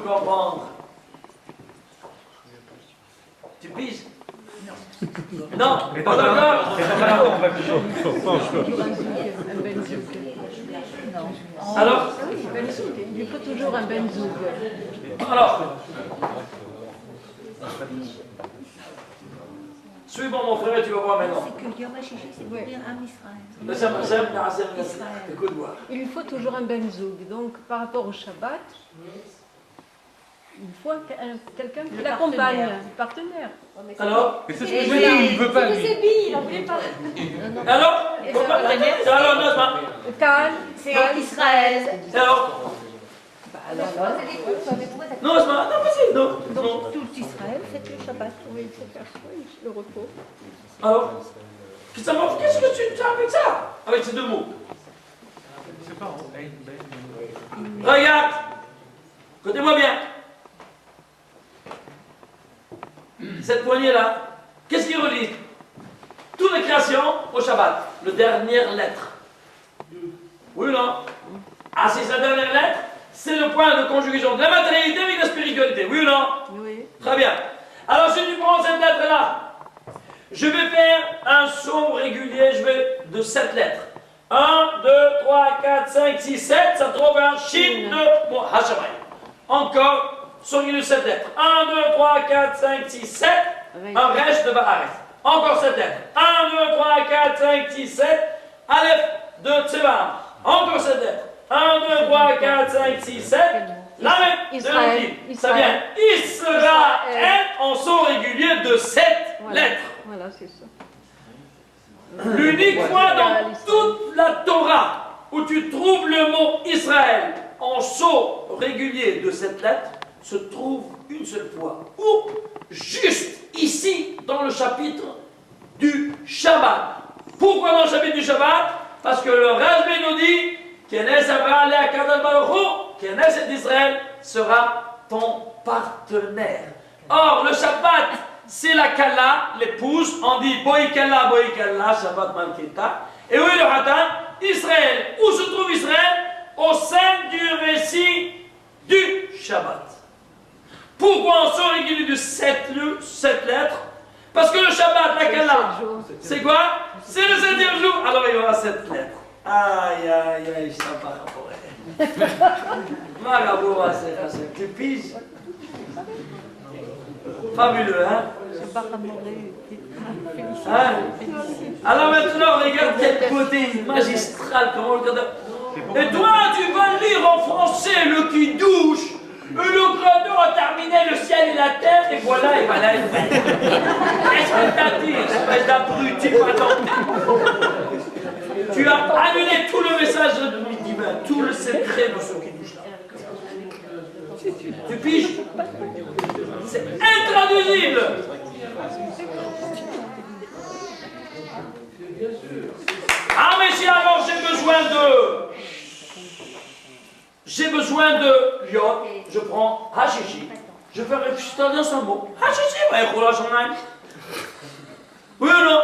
comprendre. Tu piges? Non, pas d'accord. Alors? Il lui faut toujours un benzoug. Alors? Suis-moi mon frère et tu vas voir maintenant. C'est que Yom HaShishi, c'est pour dire Am Israël. Écoute-moi. Il lui faut toujours un benzoug. Donc, par rapport au Shabbat, il faut quelqu'un qui l'accompagne, un partenaire. Alors? Mais c'est ce que je veux dire, il ne veut pas lui. C'est billes, il en voulait pas. Alors? Alors, Nazma. Cal, C'est Israël. Alors? Non, Nazma, non, vas-y, non. donc tout Israël, c'est le Shabbat. Oui, il faut faire ça, le repos. Alors? Qu'est-ce que tu as avec ça? Avec ces deux mots? C'est pas Regarde! Écoutez-moi bien. Cette poignée-là, qu'est-ce qui relie toute la création au Shabbat? La dernière lettre. Oui ou non? Ah, c'est sa dernière lettre? C'est le point de conjugaison de la matérialité avec la spiritualité. Oui ou non? Oui. Très bien. Alors, si tu prends cette lettre-là, je vais faire un son régulier, je vais de 7 lettres. 1, 2, 3, 4, 5, 6, 7, ça trouve un shin de mon Hashabai. Encore, son régulier de 7 lettres. 1, 2, 3, 4, 5, 6, 7, un resh de Baharet. Encore 7 lettres. 1, 2, 3, 4, 5, 6, 7, Aleph de Tsebar. Encore 7 lettres. 1, 2, 3, 4, 5, 6, 7, Lamed de Elohim. Ça vient Israël en son régulier de 7 lettres. Voilà, c'est ça. L'unique fois dans toute la Torah où tu trouves le mot Israël en son régulier de 7 lettres se trouve une seule fois. Ou juste ici dans le chapitre du Shabbat. Pourquoi dans le chapitre du Shabbat? Parce que le Rajbi nous dit Knesset d'Israël sera ton partenaire. Or, le Shabbat, c'est la Kala, l'épouse. On dit Boi Kala, Shabbat Malkita. Et oui, le Hatan, Israël. Où se trouve Israël? Au sein du récit du Shabbat. Pourquoi on sort régulier de 7 lettres? Parce que le Shabbat, la Kala, c'est quoi? C'est le 7e jour. Alors il y aura 7 lettres. Aïe, aïe, aïe, Shabbat. Maraboura, c'est tu piges. Fabuleux, hein? Hein? Alors maintenant, regarde quel côté magistral, comment on regarde. Et toi, tu vas lire en français le qui douche. Le Créateur a terminé le ciel et la terre, et voilà, et voilà, et voilà. Qu'est-ce que t'as dit, espèce d'abruti, pardon? Tu as annulé tout le message divin, tout le secret de ce qui douche là. Tu piges? C'est intraduisible. Ah mais si alors j'ai besoin de yod, je prends hashishi, je fais réfléchir dans un mot. Hashishi, ouais, oui ou non?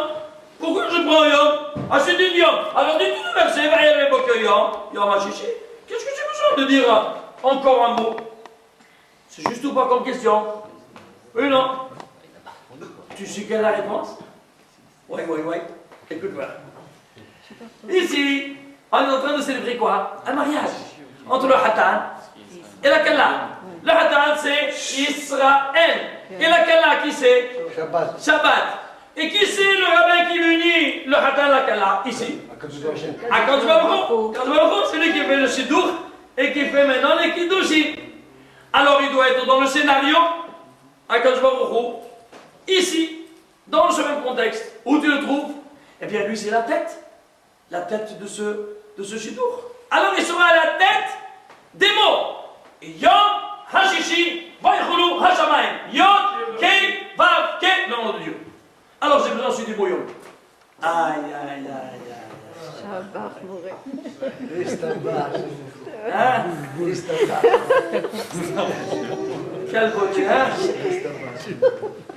Pourquoi je prends yod? Ah c'est du yod. Alors dis-nous le verset, yom hashishi. Qu'est-ce que j'ai besoin de dire encore un mot? C'est juste ou pas comme question? Oui ou non? Tu sais quelle est la réponse? Oui. Écoute-moi. Ici, on est en train de célébrer quoi? Un mariage entre le Hatan et la Kala. Le Hatan, c'est Israël. Et la Kala, qui c'est? Shabbat. Et qui c'est le rabbin qui unit le Hatan et la Kala? Ici. Akadosh Baruch Hu. Akadosh Baruch Hu, c'est lui qui fait le Siddur et qui fait maintenant les Kiddushim. Alors il doit être dans le scénario, Akadosh Baruch Hu, ici, dans ce même contexte. Où tu le trouves? Eh bien lui c'est la tête de ce Siddur. Alors il sera à la tête des mots. Yom, Hashishi, Vaychulu, Hashamayim. Yod, Kei, Vav, Kei, le nom de Dieu. Alors j'ai besoin ensuite du mot Yom. Aïe. Shabbat, Moré. Hein? Quel beauté, hein?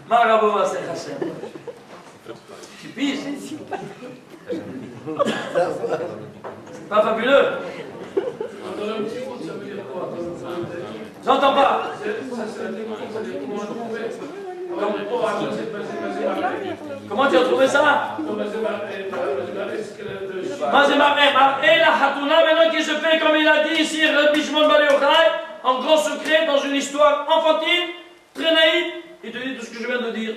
Maraboua, c'est Hashem. Tu piges? C'est pas fabuleux? J'entends pas. Comment tu as trouvé ça? Et la Hatouna, maintenant qui se fait comme il a dit ici, Rabbi Shimon Bar Yochai, en grand secret, dans une histoire enfantine, très naïve, il te dit tout ce que je viens de dire.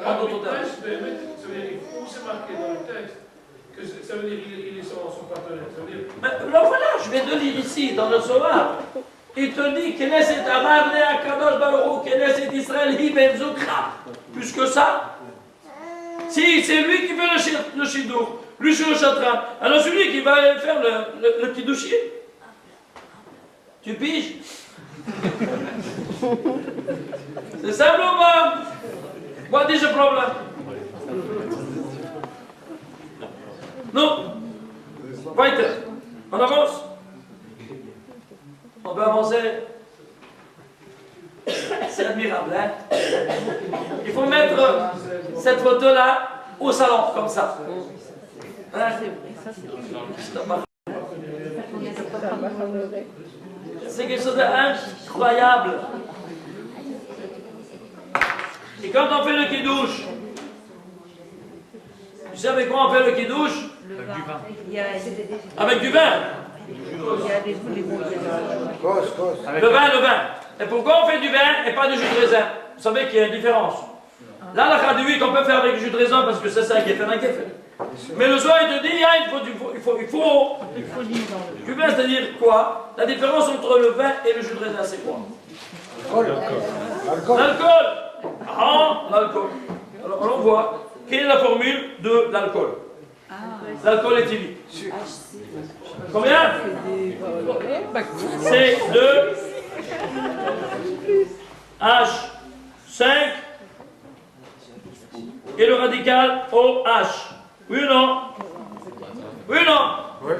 En d'autres termes. Où c'est marqué dans le texte que ça veut dire qu'il est son partenaire? Mais là voilà, je vais te lire ici, dans le Zohar. Il te dit Knesset Amar le Akadosh Baruch Hu, Knesset Israël Hi Ben Zukra. Plus que ça. Si, c'est lui qui fait le Shidour, lui c'est le Chatran. Alors celui qui va faire le Kiddushi. Tu piges? C'est simple ou pas? What is the problem? Non. Weiter. On avance. On peut avancer. C'est admirable, hein? Il faut mettre cette photo-là au salon, comme ça. Hein? C'est quelque chose d'incroyable. Et quand on fait le kidouche, tu sais avec quoi on fait le kidouche? Avec du vin. Le vin. Et pourquoi on fait du vin et pas du jus de raisin? Vous savez qu'il y a une différence. Là, la Khadioui qu'on peut faire avec du jus de raisin parce que c'est ça qui est fait un café. Mais le soir, il te dit, il faut du vin, c'est-à-dire quoi? La différence entre le vin et le jus de raisin, c'est quoi? L'alcool. Ah, l'alcool. Alors, on voit quelle est la formule de l'alcool. L'alcool éthylique. Combien? C'est 2 H5 et le radical OH. Oui ou non? Oui ou non? Oui.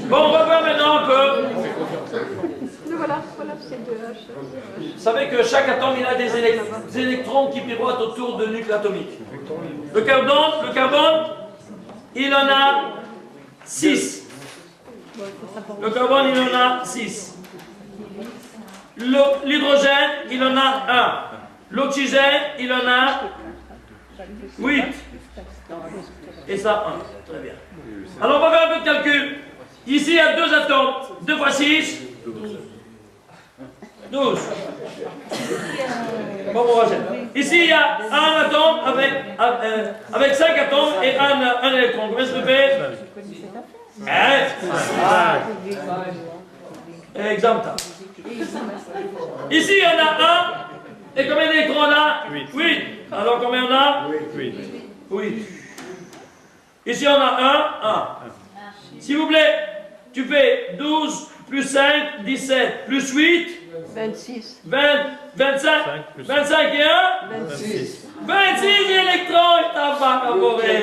Bon, on va voir maintenant un peu. Voilà, c'est 2H. Vous savez que chaque atome il a des électrons qui pivotent autour de nucléo atomique. Le carbone, il en a 6. Le carbone, il en a 6. L'hydrogène, il en a 1. L'oxygène, il en a 8. Et ça, 1. Très bien. Alors, on va faire un peu de calcul. Ici, il y a 2 atomes. 2 fois 6. 12. Bon, bon, ici, il y a un atome avec 5 atomes et un électron. Combien ça fait? 1. Exemple. Ici, il y en a 1. Et combien d'électrons on a? 8. Alors, combien on a? 8. Ici, on a 1. S'il vous plaît, tu fais 12 plus 5, 17, plus 8. 26. 25 et 1? 26. 26 électrons et t'as pas collaboré.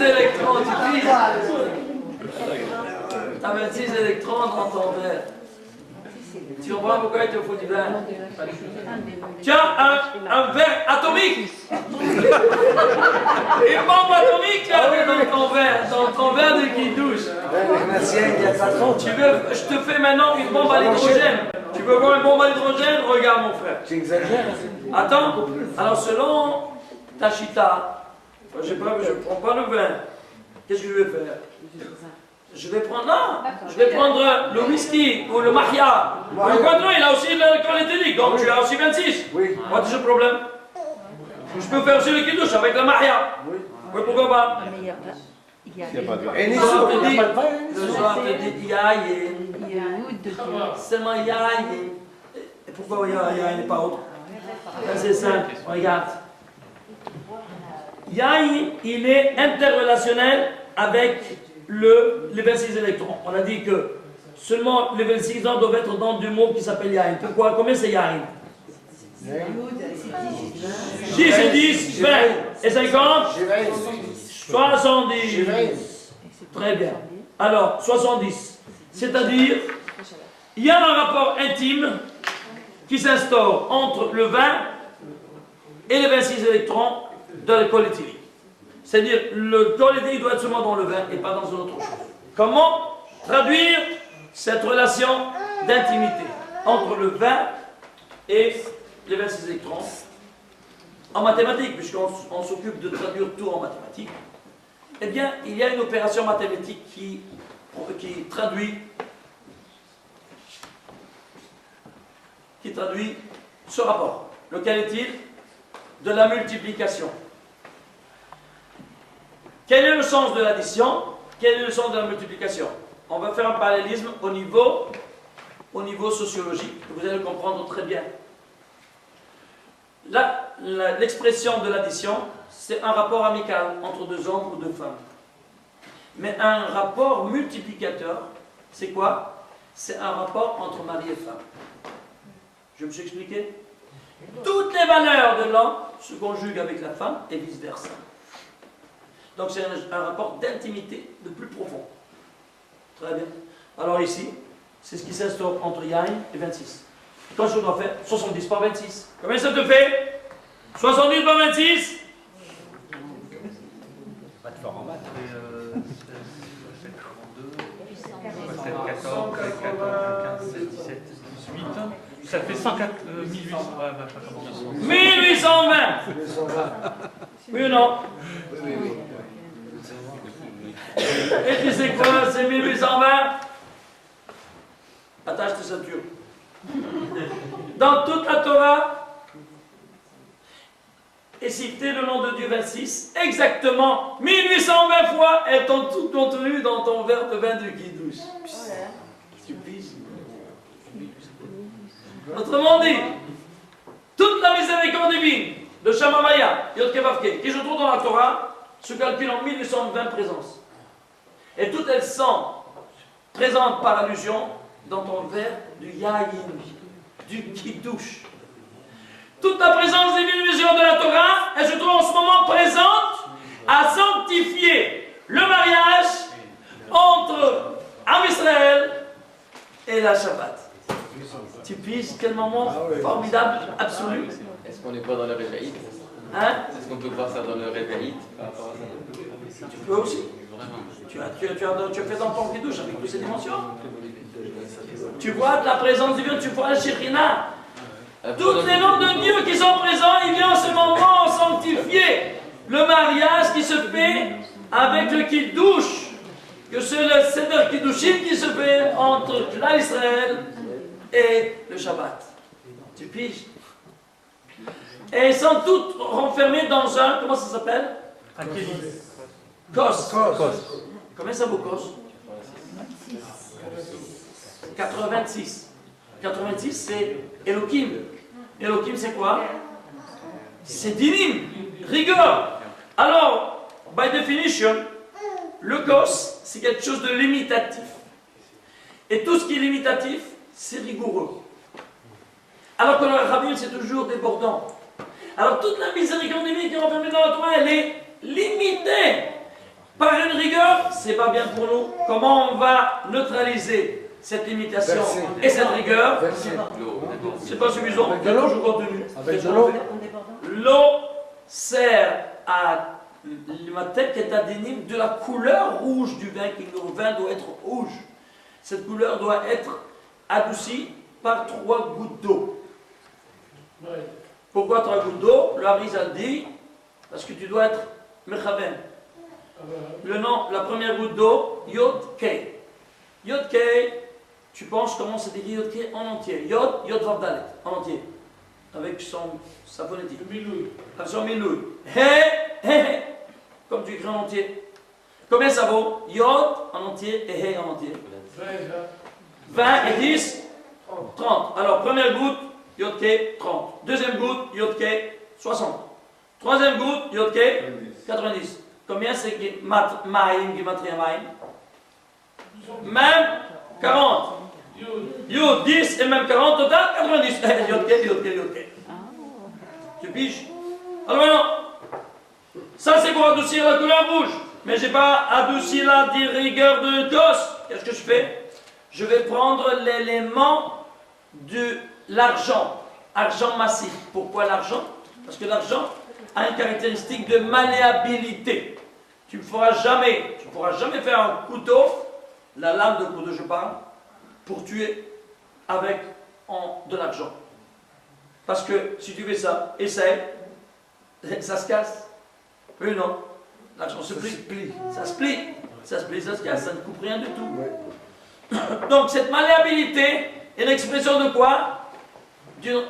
Électrons, tu dis. T'as 26 électrons dans ton verre. Tu comprends pourquoi il te faut du vin? Tu as un verre atomique. Une bombe atomique tu as mis dans ton verre de kidouche. Je te fais maintenant une bombe à l'hydrogène. Tu veux voir une bombe à l'hydrogène? Regarde mon frère. Tu exagères. Attends, alors selon ta chita, je ne prends pas le vin. Qu'est-ce que je vais faire? Je vais prendre le whisky ou le mahia. Le quadron, il a aussi l'alcool éthylique, donc tu as aussi 26. Oui. What is le problème? Je peux faire aussi le kidouche avec la mahia. Oui, pourquoi pas? Et Le soir te dit yaïn. Seulement yaïn. Et pourquoi yaïn et pas autre? C'est simple, regarde. Yaïn, il est interrelationnel avec les 26 électrons. On a dit que seulement les 26 ans doivent être dans du mot qui s'appelle yaïn. Pourquoi? Combien c'est yaïn? 10 et 10, 20 et 50? 70. Très bien. Alors, 70. C'est-à-dire il y a un rapport intime qui s'instaure entre le 20 et les 26 électrons de l'alcool éthylique. C'est-à-dire, le alcool éthylique doit être seulement dans le 20 et pas dans une autre chose. Comment traduire cette relation d'intimité entre le 20 et les 26 électrons en mathématiques, puisqu'on s'occupe de traduire tout en mathématiques? Eh bien, il y a une opération mathématique qui traduit ce rapport. Lequel est-il? De la multiplication. Quel est le sens de l'addition? Quel est le sens de la multiplication? On va faire un parallélisme au niveau sociologique, que vous allez le comprendre très bien. L'expression de l'addition, c'est un rapport amical entre deux hommes ou deux femmes. Mais un rapport multiplicateur, c'est quoi? C'est un rapport entre mari et femme. Je me suis expliqué? Toutes les valeurs de l'homme se conjuguent avec la femme et vice-versa. Donc c'est un rapport d'intimité de plus profond. Très bien. Alors ici, c'est ce qui s'instaure entre Yain et 26. Quand je dois faire 70 par 26. Combien ça te fait? 70 par 26? Pas de fort en maths. 18. Ça fait 104 1800. Ouais, bah, pas comment. 1820. Oui ou non? Et tu sais quoi? C'est 1820. Attache tes ceintures. Dans toute la Torah est cité le nom de Dieu 26, exactement 1820 fois, elles t'ont tout contenu dans ton verre de vin du Kiddush. Tu pises. Autrement dit, toute la miséricorde divine de Shamamaya, Yod Kevavke, qui se trouve dans la Torah, se calcule en 1820 présences. Et toutes elles sont présentes par allusion dans ton verre du Yayin, du Kiddush. Toute la présence divine miséricorde de la Torah, elle se trouve en ce moment présente à sanctifier le mariage entre Am Israël et la Shabbat. Tu piges, quel moment formidable, absolu. Est-ce qu'on n'est pas dans le réveil? Hein? Est-ce qu'on peut voir ça dans le réveil par rapport à ça? Tu peux aussi. Vraiment. Tu as fait dans ton Kiddush avec toutes ces dimensions. Tu vois de la présence divine, tu vois la Shekhinah. Tous les noms de Dieu qui sont présents, il vient en ce moment sanctifier le mariage qui se fait avec le Kiddush. Que c'est le Seder Kiddushim qui se fait entre l'Israël et le Shabbat. Tu piges? Et elles sont toutes renfermées dans un, comment ça s'appelle? Un kéli. Kos. Combien ça vaut Kos? 86. 86 c'est Elohim. Elohim c'est quoi? C'est dinim, rigueur. Alors, by definition, le Kos c'est quelque chose de limitatif. Et tout ce qui est limitatif, c'est rigoureux. Alors que le Rabbi c'est toujours débordant. Alors toute la miséricorde divine qui est renfermée dans la Torah, elle est limitée par une rigueur. C'est pas bien pour nous. Comment on va neutraliser cette limitation et cette rigueur? C'est pas suffisant. Il y a toujours contenu. L'eau sert à de la couleur rouge du vin, que le vin doit être rouge. Cette couleur doit être adoucie par 3 gouttes d'eau. Pourquoi 3 gouttes d'eau? Le Harizal dit, parce que tu dois être mechaven. Le nom, la première goutte d'eau, Yod Kei. Yod Kei, tu penses comment c'est écrit Yod Kei en entier. Yod Vav Dalet, en entier. Avec sa phonétique. Avec son milouï. He, comme tu écris en entier. Combien ça vaut? Yod en entier et He en entier. 20 et 10, 30. Alors, première goutte, Yod Kei, 30. Deuxième goutte, Yod Kei, 60. Troisième goutte, Yod Kei, 90. Combien c'est Maïm, Gimatria Maïm? Même 40. Yod 10 et même 40, total 90. Yod Kei. Tu piges? Alors maintenant, ça c'est pour adoucir la couleur rouge. Mais je n'ai pas adouci la rigueur de Kos. Qu'est-ce que je fais? je vais prendre l'élément de l'argent, argent massif. Pourquoi l'argent? Parce que l'argent a une caractéristique de malléabilité. Tu ne pourras jamais faire un couteau, la lame de couteau je parle, pour tuer avec de l'argent. Parce que si tu fais ça, essaye, ça se casse. Oui ou non? L'argent se plie. Ça se plie. Ça se plie, ça se casse, ça ne coupe rien du tout. Donc cette malléabilité est l'expression de quoi?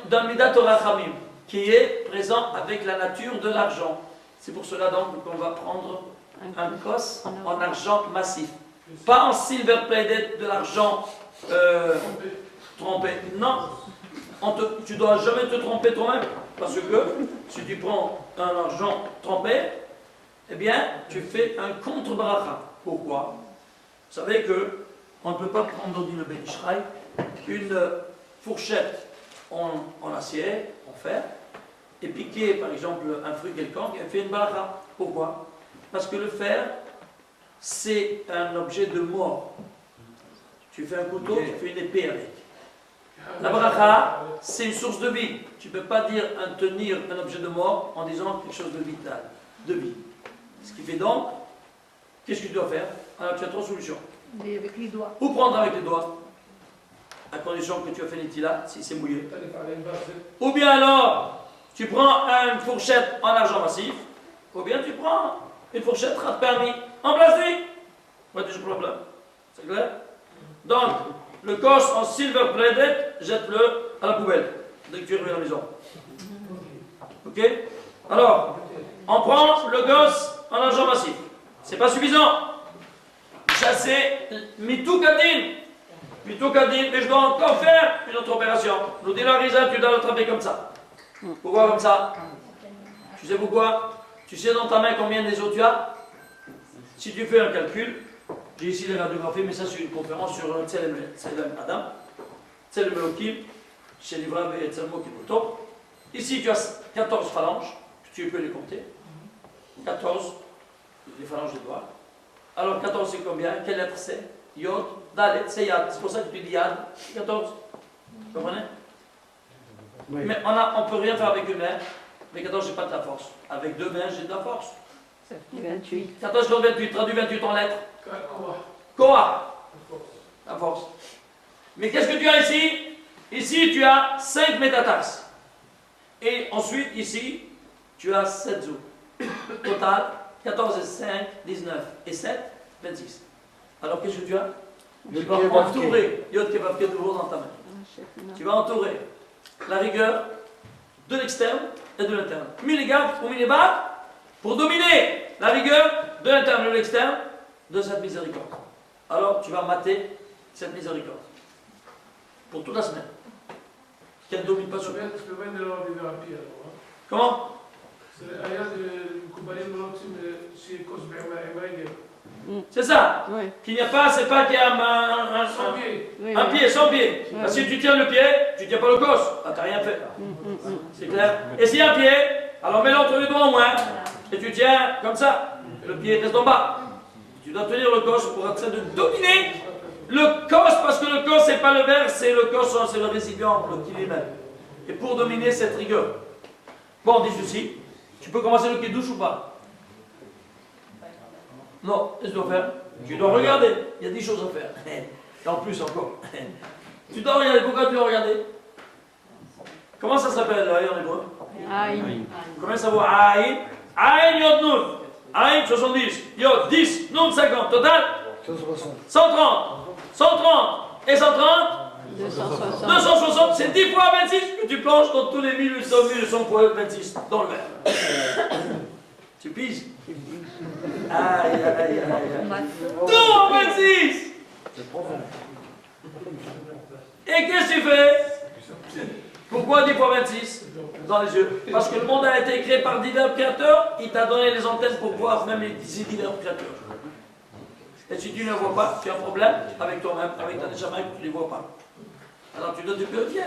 D'un midat rachamim, qui est présent avec la nature de l'argent. C'est pour cela donc qu'on va prendre un kos en argent massif. Pas en silver plated de l'argent trempé. Non, tu ne dois jamais te tromper toi-même. Parce que si tu prends un argent trempé, eh bien, tu fais un contre-bracha. Pourquoi? Vous savez que on ne peut pas prendre, dit le Ben Ishraï, une fourchette en acier, en fer, et piquer par exemple un fruit quelconque et faire une bracha. Pourquoi? Parce que le fer, c'est un objet de mort. Tu fais un couteau, tu fais une épée avec. La bracha, c'est une source de vie. Tu ne peux pas dire tenir un objet de mort en disant quelque chose de vital, de vie. Ce qui fait donc, qu'est-ce que tu dois faire? Alors tu as 3 solutions. Avec les doigts. Ou prendre avec les doigts, à condition que tu as fait l'étila, si c'est mouillé. Ou bien alors, tu prends une fourchette en argent massif, ou bien tu prends une fourchette rat permis en plastique. Ouais, toujours pour le plat. C'est clair? Donc, le kos en silver plated, jette-le à la poubelle, dès que tu reviens à la maison. Ok? Alors, on prend le kos en argent massif. C'est pas suffisant. Chasser mitou kadin, mais je dois encore faire une autre opération. Nous dit la risa, tu dois l'attraper comme ça. Pourquoi comme ça? Tu sais pourquoi? Tu sais dans ta main combien des os tu as? Si tu fais un calcul, j'ai ici les radiographies, mais ça c'est une conférence sur Tselem Adam, Tselem Elohim, chez Livrav et Tselmo Kiboto. Ici tu as 14 phalanges, tu peux les compter. 14, les phalanges de doigts. Alors 14 c'est combien? Quelle lettre c'est? Yod, Dalet, c'est Yad. C'est pour ça que tu dis Yad. 14. Vous comprenez? Oui. Mais on ne peut rien faire avec une main. Avec 14, j'ai pas de la force. Avec 2 mains, j'ai de la force. 28. 14 contre 28, traduis 28 en lettres. Koa. La force. Mais qu'est-ce que tu as ici? Ici, tu as 5 métataxes. Et ensuite, ici, tu as 7 zou. Total, 14 et 5, 19. Et 7, 26. Alors qu'est-ce que tu as? Tu vas entourer, Yod Kevavke toujours dans ta main. Tu vas entourer la rigueur de l'externe et de l'interne. Milligarde ou millibar pour dominer la rigueur de l'interne et de l'externe de cette miséricorde. Alors tu vas mater cette miséricorde pour toute la semaine. Qu'elle ne domine pas sur toi. Comment? C'est ça. Oui. Qu'il n'y a pas, c'est pas qu'il y a un pied, sans pied. Oui. Parce que si tu tiens le pied, tu ne tiens pas le cos. Ah, tu n'as rien fait. C'est clair. Et s'il y a un pied, alors mets-le entre les doigts au moins. Et tu tiens comme ça. Et le pied reste en bas. Tu dois tenir le cos pour être de dominer le cos, parce que le cos, c'est pas le verre, c'est le cos, c'est le récipient, le kilimètre. Et pour dominer cette rigueur. Bon, on dit ceci. Tu peux commencer le kidouche ou pas? Non, qu'est-ce que tu dois faire? Tu dois regarder. Il y a 10 choses à faire. Et en plus encore. Tu dois regarder. Pourquoi tu dois regarder? Comment ça s'appelle en hébreu? Aïe. Combien ça vaut? Aïn. Aïn, Yod, Nun. Aïn, 70. Yod, 10. Nun, 50. Total? 130. 130. Et 130? 260. 260. C'est 10 fois 26 que tu plonges dans tous les 1800 fois 26 dans le verre. Tu piges? Aïe, aïe, aïe, aïe. Non, 26! Et qu'est-ce que tu fais? Pourquoi 10 fois 26 dans les yeux? Parce que le monde a été créé par divers créateurs, il t'a donné les antennes pour voir même les divers créateurs. Et si tu ne les vois pas, tu as un problème avec toi-même, avec ta neshama, tu ne les vois pas. Alors tu dois te purifier.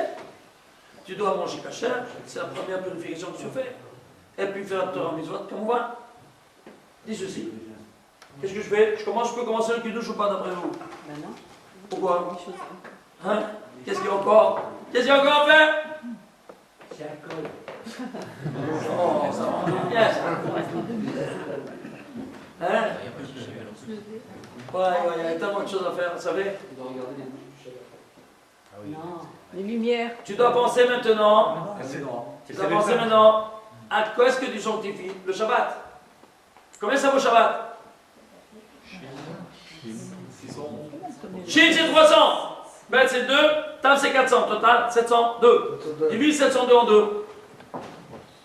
Tu dois manger kasher, c'est la première purification que tu fais. Et puis faire Torah mitzvot comme on voit. Dis ceci. Qu'est-ce que je fais? Je peux commencer le kidouche ou pas d'après vous? Pourquoi? Hein? Qu'est-ce qu'il y a encore? Qu'est-ce qu'il y a encore à faire? Oh, ça va bien, ça. Hein? Ouais, il y a tellement de choses à faire, vous savez. Les lumières. Tu dois penser maintenant. Tu dois penser maintenant à quoi est-ce que tu sanctifies le Shabbat. Combien ça vaut Shabbat? Shin c'est 300. Bet c'est 2. Tam c'est 400. Total 702. Divise 702 en 2.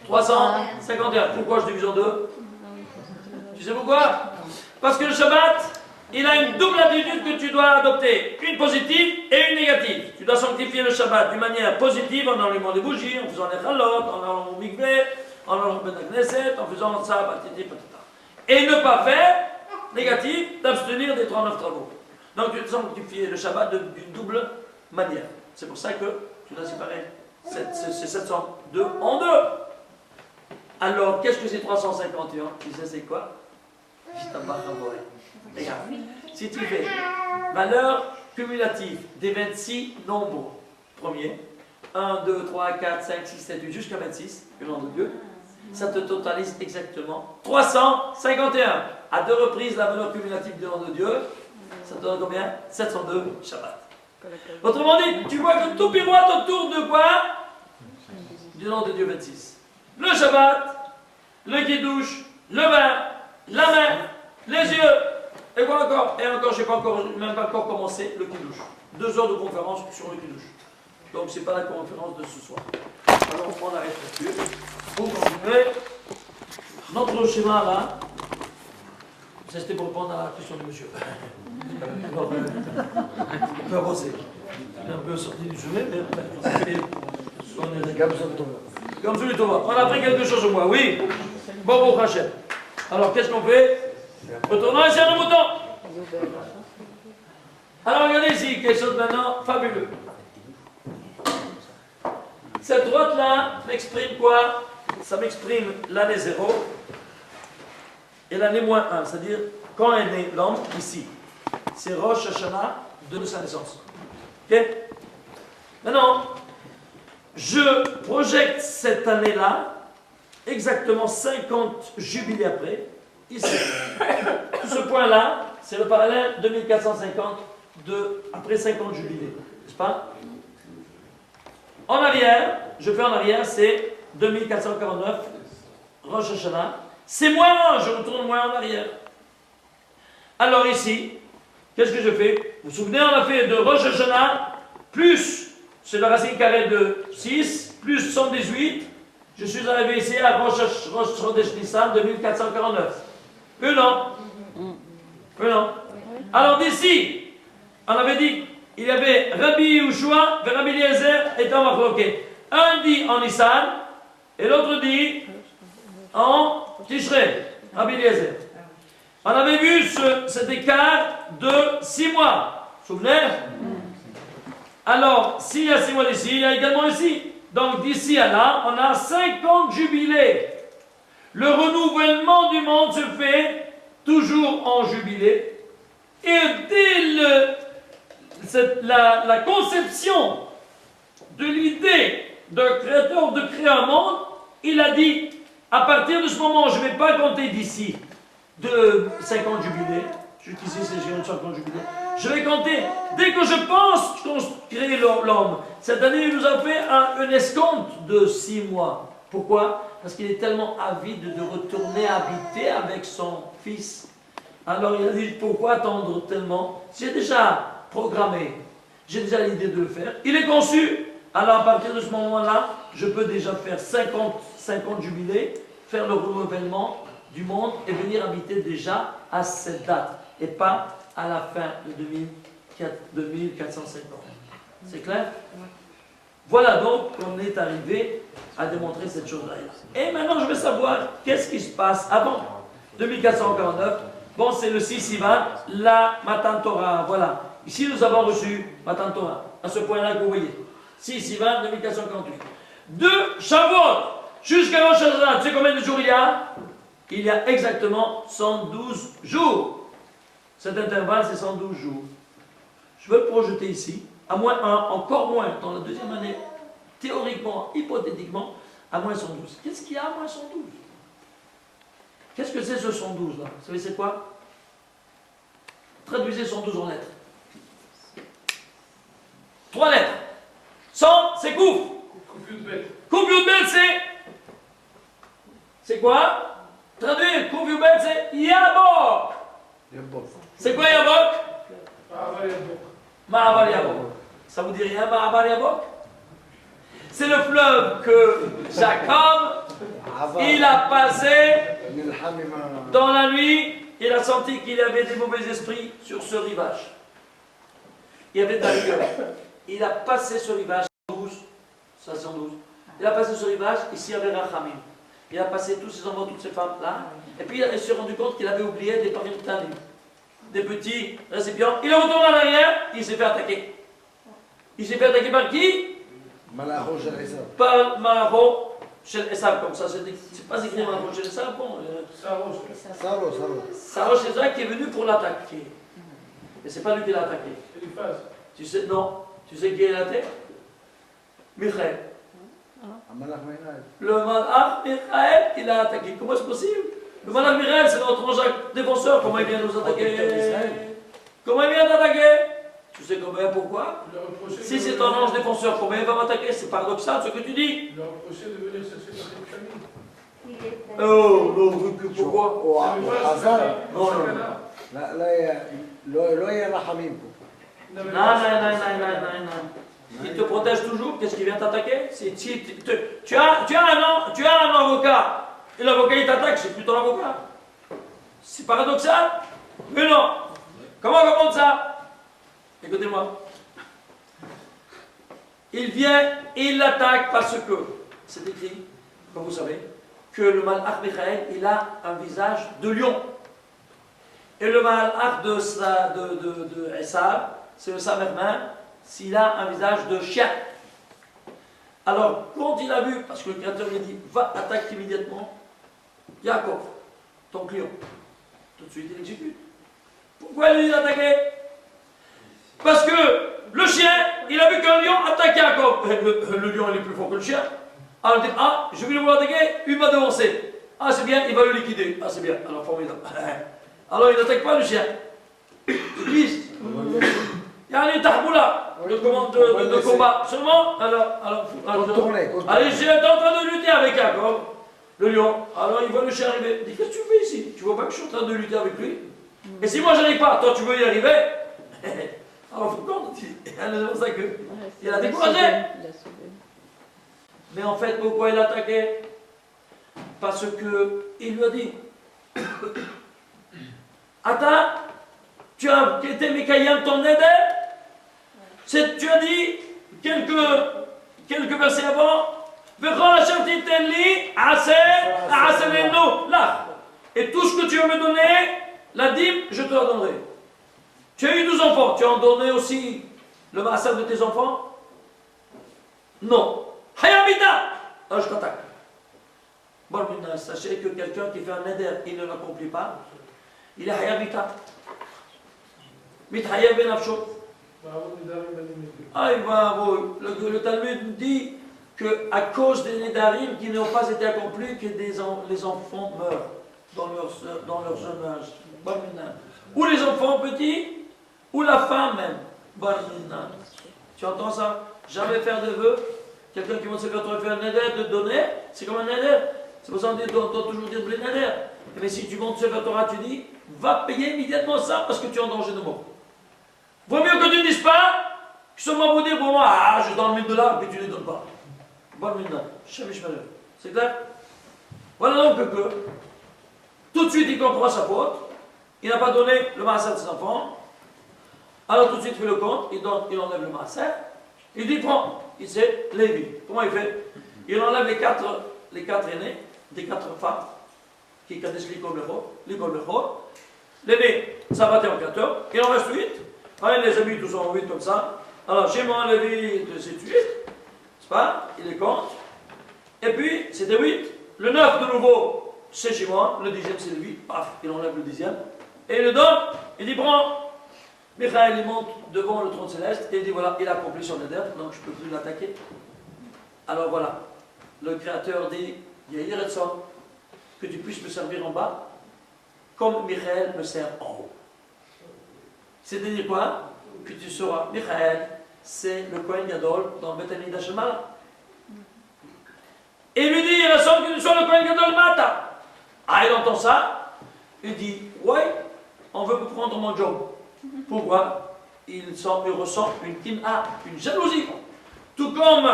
351. Pourquoi je divise en 2? Tu sais pourquoi? Parce que le Shabbat, il a une double attitude que tu dois adopter, une positive et une négative. Tu dois sanctifier le Shabbat d'une manière positive en allumant des bougies, en faisant les chalot, en allant au mikveh, en allant au Beth Knesset, en faisant ça, patati patata. Et ne pas faire, négative, d'abstenir des 39 travaux. Donc tu dois sanctifier le Shabbat d'une double manière. C'est pour ça que tu dois séparer ces 702 en 2. Alors, qu'est-ce que c'est 351? Tu sais c'est quoi? Regarde, si tu fais valeur cumulative des 26 nombres premiers, 1, 2, 3, 4, 5, 6, 7, 8, jusqu'à 26, le nom de Dieu, ça te totalise exactement 351. À 2 reprises la valeur cumulative du nom de Dieu, ça te donne combien? 702 Shabbat. Autrement dit, tu vois que tout pirouette autour de quoi? Du nom de Dieu 26. Le Shabbat, le Kiddush, le vin, la main, les yeux, et quoi encore? Et encore, je n'ai même pas encore commencé le Kiddush. 2 heures de conférence sur le Kiddush. Donc, ce n'est pas la conférence de ce soir. Alors, on arrête là-dessus. Pour continuer, notre schéma là, ça c'était pour répondre à la question de monsieur. Alors, on peut avancer. On est un peu sorti du chemin, mais on est comme celui de Thomas. On a appris quelque chose au moins, oui. Bon, Hachem. Alors, qu'est-ce qu'on fait? Retournons ici à nos moutons. Alors, regardez ici, quelque chose maintenant fabuleux. Cette droite-là m'exprime quoi? Ça m'exprime l'année 0 et l'année -1, c'est-à-dire quand est né l'homme ici. C'est Rosh Hashanah de sa naissance. Ok? Maintenant, je projette cette année-là, exactement 50 jubilés après, ici. Ce point-là, c'est le parallèle 2450 après 50 jubilés, n'est-ce pas? En arrière, je fais en arrière, c'est 2449, Rosh Hashanah. C'est -1, je retourne moins en arrière. Alors ici, qu'est-ce que je fais? Vous vous souvenez, on a fait de Rosh Hashanah, plus, c'est la racine carrée de 6, plus 118. Je suis arrivé ici à Rosh Chodesh Nissan 2449. Un an. Alors d'ici, on avait dit, il y avait Rabbi Yehoshua et Rabbi Eliezer étant marqués. Un dit en Nissan et l'autre dit en Tishrei, Rabbi Eliezer. On avait vu cet écart de 6 mois. Vous vous souvenez? Alors, s'il y a 6 mois d'ici, il y a également ici. Donc d'ici à là, on a 50 jubilés. Le renouvellement du monde se fait toujours en jubilé. Et dès la conception de l'idée d'un créateur de créer un monde, il a dit, à partir de ce moment, je ne vais pas compter d'ici de 50 jubilés, jusqu'ici c'est 50 jubilés, je vais compter, dès que je pense qu'on crée l'homme, cette année il nous a fait un escompte de 6 mois. Pourquoi? Parce qu'il est tellement avide de retourner habiter avec son fils. Alors il a dit, pourquoi attendre tellement? J'ai déjà programmé, j'ai déjà l'idée de le faire, il est conçu. Alors à partir de ce moment-là, je peux déjà faire 50 jubilés, faire le renouvellement du monde et venir habiter déjà à cette date et pas à la fin de 2450. C'est clair? Voilà donc qu'on est arrivé à démontrer cette chose-là. Et maintenant je veux savoir qu'est-ce qui se passe avant 2449. Bon, c'est le 6 Sivan, la Matan Torah. Voilà. Ici nous avons reçu Matan Torah, à ce point-là que vous voyez. 6 Sivan 2448. De Shavuot jusqu'à Rosh Hashanah, tu sais combien de jours il y a? Il y a exactement 112 jours. Cet intervalle, c'est 112 jours. je veux le projeter ici, à moins 1, encore moins dans la deuxième année, théoriquement, hypothétiquement, à moins 112. Qu'est-ce qu'il y a à moins 112? Qu'est-ce que c'est ce 112 là? Vous savez c'est quoi? Traduisez 112 en lettres. 3 lettres. 100, c'est Kouf. Kouf Yudbet, c'est quoi? Traduire, Kouf Yudbet, c'est Yabok. C'est quoi Yabok? Ma'avar Yabok. Ça vous dit rien, Ma'avar Yabok? C'est le fleuve que Jacob, il a passé dans la nuit. Il a senti qu'il y avait des mauvais esprits sur ce rivage. Il y avait de la rigueur. Il a passé ce rivage, 112, ça 112. Il a passé ce rivage, ici il y avait Rachamim. Il a passé tous ses enfants, toutes ces femmes-là. Et puis il s'est rendu compte qu'il avait oublié des parimtanim, des petits récipients. Il est retourné en arrière, il s'est fait attaquer. Il s'est fait attaquer par qui? Par Malachot Shel Esav, comme ça c'est pas écrit Malachot Shel Esav, bon. Sarosh Shel Esav qui est venu pour l'attaquer. Et c'est pas lui qui l'a attaqué. Tu sais, non. Tu sais qui est la terre? Michael. Le Malach Michael qui l'a attaqué. Comment c'est possible? Le Malach Michael, c'est notre ange défenseur. Comment il vient nous attaquer? Comment il vient d'attaquer? Tu sais combien, pourquoi? Si c'est un ange défenseur, combien il va m'attaquer? C'est paradoxal ce que tu dis. Il a reproché de venir chercher ta famille. Oh, non, pourquoi? Non, non. Non. Il te protège toujours. Qu'est-ce qui vient t'attaquer? Tu as un avocat. Et l'avocat il t'attaque, c'est plus ton avocat. C'est paradoxal? Mais non. Comment on comprend ça? Écoutez-moi. Il vient et il l'attaque parce que, c'est écrit, comme vous savez, que le Malach Michael, il a un visage de lion. Et le Malach de Esav, c'est le Samerman, s'il a un visage de chien. Alors, quand il a vu, parce que le Créateur lui a dit, va, attaque immédiatement Yaakov, ton client. Tout de suite, il exécute. Pourquoi il l'a attaqué? Parce que le chien, il a vu qu'un lion attaque Yaakov. Le lion, il est plus fort que le chien. Alors il dit, ah, je vais le voir attaquer, il m'a devancé. Ah, c'est bien, il va le liquider. Ah, c'est bien, alors formidable. Alors il n'attaque pas le chien. Il glisse. Il y a un tahboula de combat. Seulement, allez, j'étais en train de lutter avec Yaakov, le lion. Alors il voit le chien arriver. Il dit, qu'est-ce que tu fais ici? Tu vois pas que je suis en train de lutter avec lui? Et si moi j'arrive pas, toi tu veux y arriver? Alors faut comprendre, c'est pour ça qu'il a découragé. Mais en fait, pourquoi il a attaqué? Parce qu'il lui a dit, attends, tu as été Mikaïam ton Neder? Tu as dit quelques versets avant, et tout ce que tu vas me donner, la dîme, je te la donnerai. Tu as eu 12 enfants, tu as en donné aussi le massacre de tes enfants? Non. Hayamita! Alors je t'attaque. Bon, maintenant, sachez que quelqu'un qui fait un neder, il ne l'accomplit pas, il est Hayamita. Mithayab ben Afshot. Ah, le Talmud dit qu'à cause des Nédarim qui n'ont pas été accomplis, que les enfants meurent dans leur jeune âge. Ou les enfants petits, ou la femme même. Tu entends ça? Jamais faire de vœux. Quelqu'un qui va se faire un Néder de donner, c'est comme un Néder. C'est pour ça qu'on doit toujours dire les Néder. Mais si tu montes sur la Torah, tu dis, va payer immédiatement ça parce que tu es en danger de mort. Vaut mieux que tu ne dises pas, que seulement vous dire pour moi, ah, je donne $1000, mais tu ne les donnes pas. Bonne minute, c'est clair? Voilà donc que tout de suite il comprend sa faute, il n'a pas donné le maaser de ses enfants, alors tout de suite il fait le compte, il enlève le maaser, il dit prends, il sait, Lévi. Comment il fait? Il enlève les quatre aînés, des 4 femmes, qui connaissent l'Ikol Lévi, ça va être en 14, il en reste 8. Allez, les amis, tous en 8 comme ça. Alors, Shimon, Lévi, c'est 8. C'est pas? Il les compte. Et puis, c'était 8. Le 9 de nouveau, c'est Shimon. Le 10e, c'est Lévi. Paf, il enlève le 10e. Et il le donne. Il dit, prends. Michael il monte devant le trône céleste et il dit voilà, il a accompli son éder, donc je ne peux plus l'attaquer. Alors voilà, le Créateur dit Yahir Etzon, que tu puisses me servir en bas, comme Michael me sert en haut. C'est-à-dire quoi? Que tu sauras, Michael, c'est le Kohen Gadol dans le Beth Amikdash Shemala. Et il lui dit, il ressemble que tu sois le Kohen Gadol Mata. Ah, il entend ça, il dit, ouais, on veut me prendre mon job. Pourquoi? Il ressent une kin'a, une jalousie. Tout comme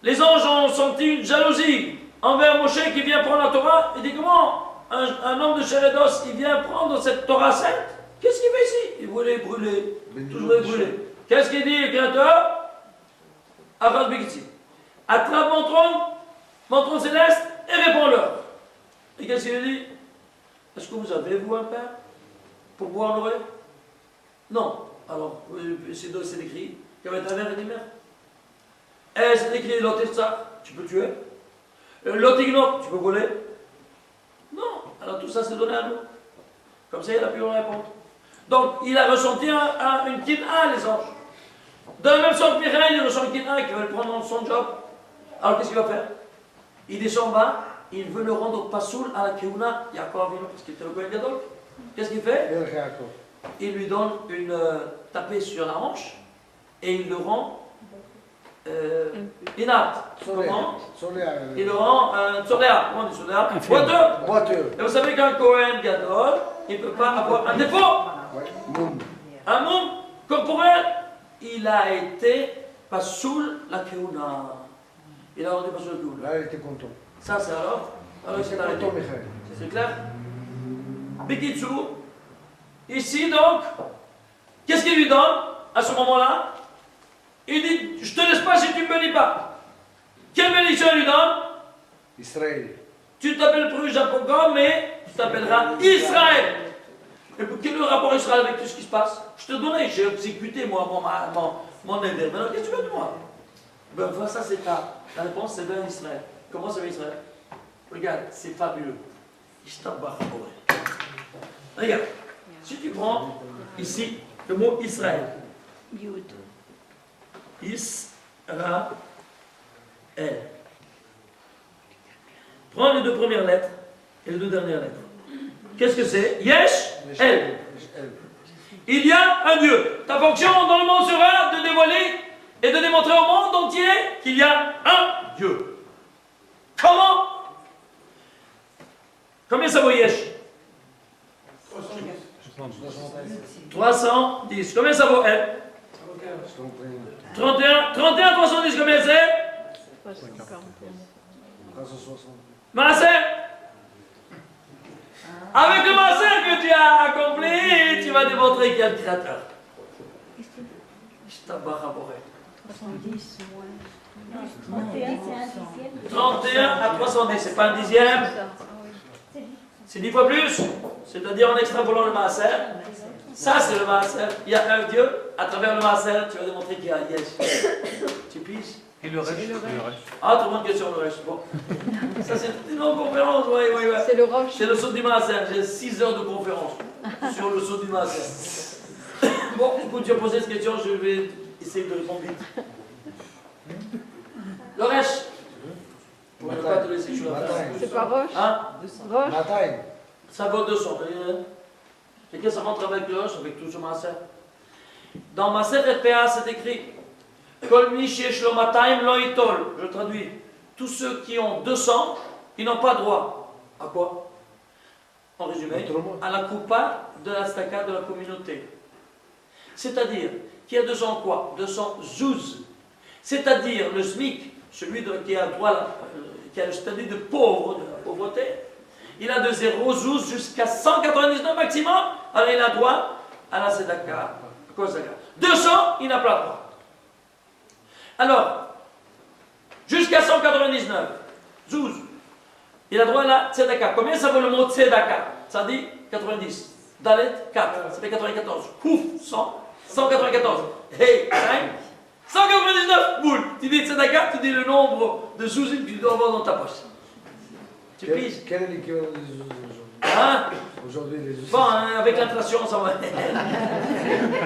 les anges ont senti une jalousie envers Moshe qui vient prendre la Torah. Il dit, comment un homme de chair et d'os, il vient prendre cette Torah sainte? Qu'est-ce qu'il fait ici? Il voulait brûler, toujours brûler. Qu'est-ce qu'il dit, le Créateur? Arras Bikitsi. Attrape mon trône céleste, et réponds-leur. Et qu'est-ce qu'il dit? Est-ce que vous avez, vous, un père pour boire l'oreille? Non. Alors, c'est écrit qu'il y avait un mère et des mères. Et c'est écrit l'otessa, tu peux tuer. L'otigno, tu peux voler. Non. Alors tout ça, c'est donné à nous. Comme ça, il a pu répondre. Donc, il a ressenti une kin'a, les anges. De la même sorte, Michael, il ressent une kin'a qui veut prendre son job. Alors, qu'est-ce qu'il va faire? Il descend en bas, il veut le rendre pasoul à la Keuna, Yaakov Avinu, parce qu'il était le Kohen Gadol. Qu'est-ce qu'il fait? Il lui donne une tapée sur la hanche et il le rend inapte. Comment? Il le rend soléa. Comment on dit soléa? Boiteux. Et vous savez qu'un Kohen Gadol, il ne peut pas avoir un défaut. Un moum corporel. Il a été pasoul la Keuna. Il a rendu pasoul la Keuna. Là, il était content. Ça, c'est alors il s'est arrêté. C'est clair? Bekitsu. Ici donc, qu'est-ce qu'il lui donne à ce moment-là? Il dit, je ne te laisse pas si tu ne me bénis pas. Quelle bénédiction il lui donne? Israël. Tu ne t'appelles plus Jacob, mais tu t'appelleras Israël. Et quel est le rapport Israël avec tout ce qui se passe? Je te donnais, j'ai exécuté moi mon éder. Maintenant, qu'est-ce que tu veux de moi? Ben voilà, ça c'est ta. La réponse c'est bien Israël. Comment ça va Israël? Regarde, c'est fabuleux. Regarde. Si tu prends ici le mot Israël, Israël, prends les deux premières lettres et les deux dernières lettres. Qu'est-ce que c'est? Yesh, El. Il y a un Dieu. Ta fonction dans le monde sera de dévoiler et de démontrer au monde entier qu'il y a un Dieu. Comment? Combien ça vaut Yesh? 310. Combien ça vaut elle? 31. 31, 310, combien c'est? 360. Maaser. Avec le maaser que tu as accompli, tu vas démontrer qu'il y a le Créateur. Je t'abbarre à Boré. 70 moins. 31, c'est un dixième. 31 à 310, c'est pas un dixième. C'est 10 fois plus. C'est-à-dire en extrapolant le maaser. Ça, c'est le maaser. Il y a un Dieu. À travers le maaser, tu vas démontrer qu'il y a Yesh. Tu piges? Et le reste? Ah, tout le monde question le reste. Bon. Ça, c'est une longue conférence. Oui. C'est le roche. C'est le saut du maaser. J'ai 6 heures de conférence sur le saut du maaser. Bon, écoute, tu as posé cette question, je vais essayer de répondre vite. Le reste. Pour ne pas te laisser sur la table. C'est pas roche? Hein? Roche? Ça vaut 200. Et qu'est-ce que ça rentre avec le roche, avec tout ce maaser? Dans Maaser et PA, c'est écrit Kol mi sheyesh lo 200 lo yitol. Je traduis. Tous ceux qui ont 200, ils n'ont pas droit. À quoi? En résumé, à la coupa de la staka de la communauté. C'est-à-dire, qui a 200 quoi? 200 zouz. C'est-à-dire le SMIC, celui qui a droit, qui a le statut de pauvre, de la pauvreté, il a de 0 zouz jusqu'à 199 maximum, alors il a droit à la Sedaka. 200, il n'a pas droit. Alors, jusqu'à 199, zouz, il a droit à la Tzedaka. Combien ça vaut le mot Tzedaka? Ça dit 90. Dalet, 4. Ça fait 94. Ouf, 100. 194. Hey, 5. 199 boules. Tu dis Tzedaka, tu dis le nombre de zouzim que tu dois avoir dans ta poche. Tu piges? Quel est l'équivalent des zouzim? Hein? Aujourd'hui, les Bon, hein, avec l'inflation, ça va.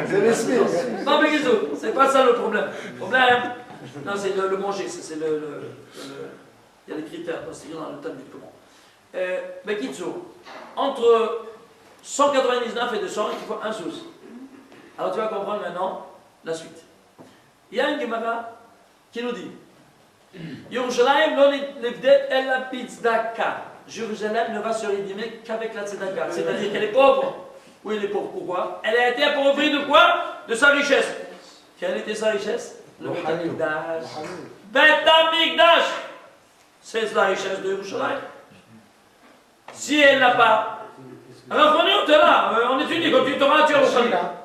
C'est les SMIC. Non, mais qu'est-ce que c'est pas ça le problème. Le problème, non, c'est le manger, c'est il y a des critères, c'est dans le Talmud comment. Mais Kitso, entre 199 et 200, il faut un sous. Alors tu vas comprendre maintenant la suite. Il y a une Gemara qui nous dit Yerushalayim lo nivdet el la tzedaka. Jérusalem ne va se rédimer qu'avec la tzedaka. C'est-à-dire qu'elle est pauvre. Oui, elle est pauvre. Pourquoi? Elle a été appauvrie de quoi? De sa richesse. Quelle était sa richesse? Le Bet HaMikdash. Bet HaMikdash, c'est la richesse de Yerushalayim. Si elle n'a pas. Alors on est là, on étudie, quand tu t'auras, tu as le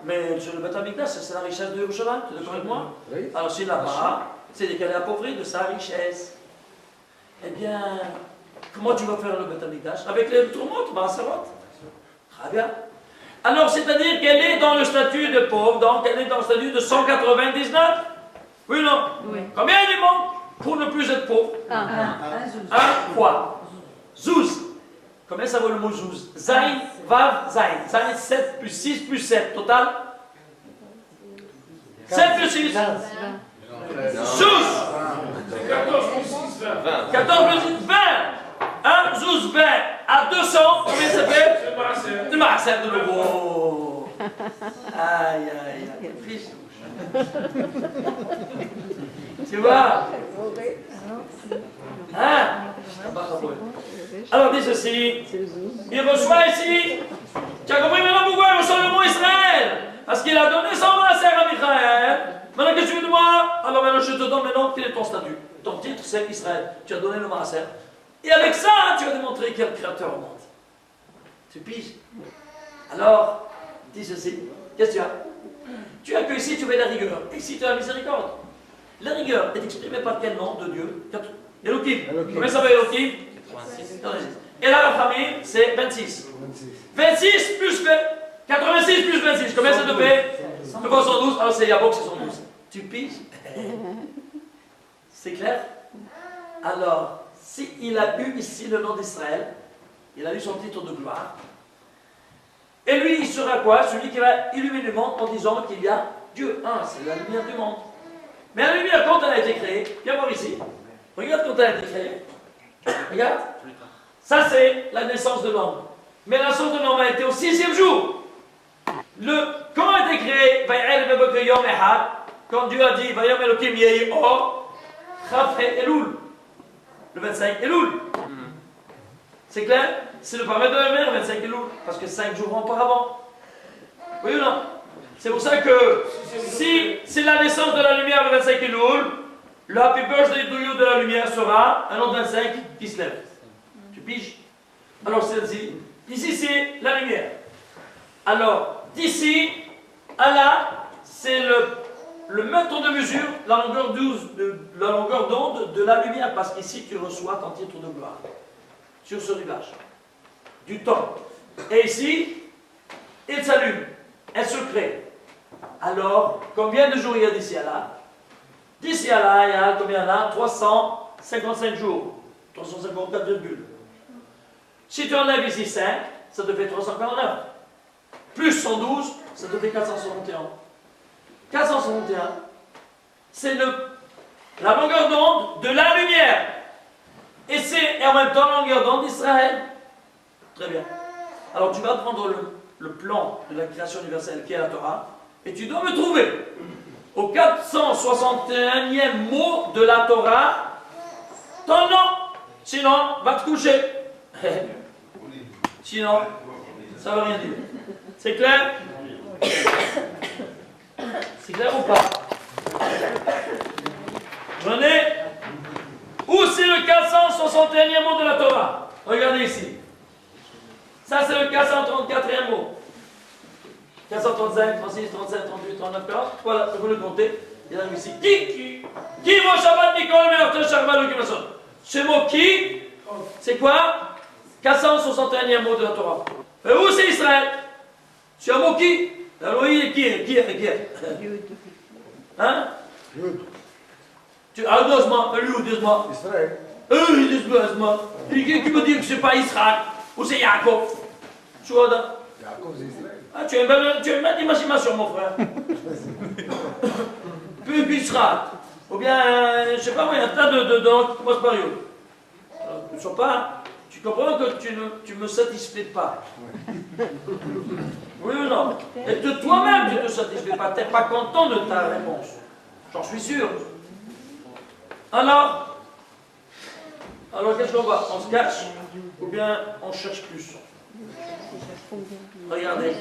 mais le Bet HaMikdash, c'est la richesse de Yerushalayim, tu es d'accord avec moi? Oui. Alors s'il n'a pas, c'est qu'elle est appauvrie de sa richesse. Eh bien, comment tu vas faire le Bet HaMikdash? Avec les tourmentes, Maasarot. Très bien. Alors c'est-à-dire qu'elle est dans le statut de pauvre, donc elle est dans le statut de 199. Oui ou non? Oui. Combien il manque pour ne plus être pauvre? Un quoi? Zouz. Combien ça vaut le mot zouz? Zain, vav, zain. Zain, 7 plus 6 plus 7. Total 7 plus 6. Zouz. 14 plus 6, 20. 14 plus 6, 20. Un zouz 20 à 200. Combien ça fait? C'est Maaser. Le Maaser de nouveau. Aïe, aïe, aïe. Fiche. Tu vois? Hein? Alors dis ceci, il reçoit ici, tu as compris maintenant pourquoi il reçoit le mot Israël? Parce qu'il a donné son Maaser à Michaël. Maintenant qu'est-ce que tu veux de moi? Alors maintenant je te donne maintenant quel est ton statut. Ton titre c'est Israël, tu as donné le Maaser. Et avec ça, tu vas démontrer quel créateur au monde. Tu piges? Alors, dis ceci, qu'est-ce que tu as? Tu as que ici tu veux la rigueur, et ici tu as la miséricorde. La rigueur est exprimée par quel nom de Dieu? Elohim. Combien ça va Elohim? 86. Et là, la famille, c'est 26. 26 plus 20. 86 plus 26. Combien ça te fait? 112. Alors c'est Yabok, c'est 112. Tu piges? C'est clair? Alors, s'il a eu ici le nom d'Israël, il a eu son titre de gloire. Et lui, il sera quoi? Celui qui va illuminer le monde en disant qu'il y a Dieu. C'est la lumière du monde. Mais la lumière, quand elle a été créée, viens voir ici. Regarde quand elle a été créée. Regarde. Ça, c'est la naissance de l'homme. Mais la naissance de l'homme a été au 6e jour. Quand a été créé, quand Dieu a dit, Vayom Elohim Yehi Or, Chaf Elul. Le 25 Elul. C'est clair? C'est le paramètre de la lumière, 25 Elul. Parce que 5 jours auparavant. Oui ou non? C'est pour ça que si c'est la naissance de la lumière le 25 Elul, le Happy Birthday to you de la lumière sera un autre 25 qui se lève. Tu piges? Alors celle-ci, ici c'est la lumière. Alors d'ici à là, c'est le mètre de mesure, la longueur d'onde de la lumière, parce qu'ici tu reçois ton titre de gloire sur ce rivage du temps. Et ici, il s'allume, elle se crée. Alors, combien de jours il y a d'ici à là? D'ici à là, il y a combien là? 355 jours. 354 virgule. Si tu enlèves ici 5, ça te fait 349. Plus 112, ça te fait 461. 461, c'est la longueur d'onde de la lumière. Et c'est en même temps la longueur d'onde d'Israël. Très bien. Alors tu vas prendre le plan de la création universelle qui est la Torah, et tu dois me trouver au 461e mot de la Torah ton nom. Sinon, va te coucher. Sinon, ça ne veut rien dire. C'est clair? C'est clair ou pas? Prenez. Où c'est le 461e mot de la Torah? Regardez ici. Ça, c'est le 434e mot. 435, 36, 37, 38, 39, 40. Voilà, vous le comptez. Il y en a ici. Qui mon Shabbat Nicole Menorte Shabbat le Kimason? Ce mot qui, c'est quoi? 461e mot de la Torah. Et où c'est Israël? C'est un mot qui? Alors oui, qui est? Hein? Dis-moi. Israël. Dis-moi. Qui me dit que c'est pas Israël? Ou c'est Yaakov? Chouada. Yaakov, c'est Israël. Ah, tu as une belle imagination, mon frère. Puis Bisrat. Ou bien, je ne sais pas, il y a un tas de noms qui commencent par Yod. Tu comprends que tu ne me satisfais pas. Oui ou non? Et de toi-même, tu ne te satisfais pas. Tu n'es pas content de ta réponse. J'en suis sûr. Alors qu'est-ce qu'on va? On se cache? Ou bien on cherche plus? Regardez.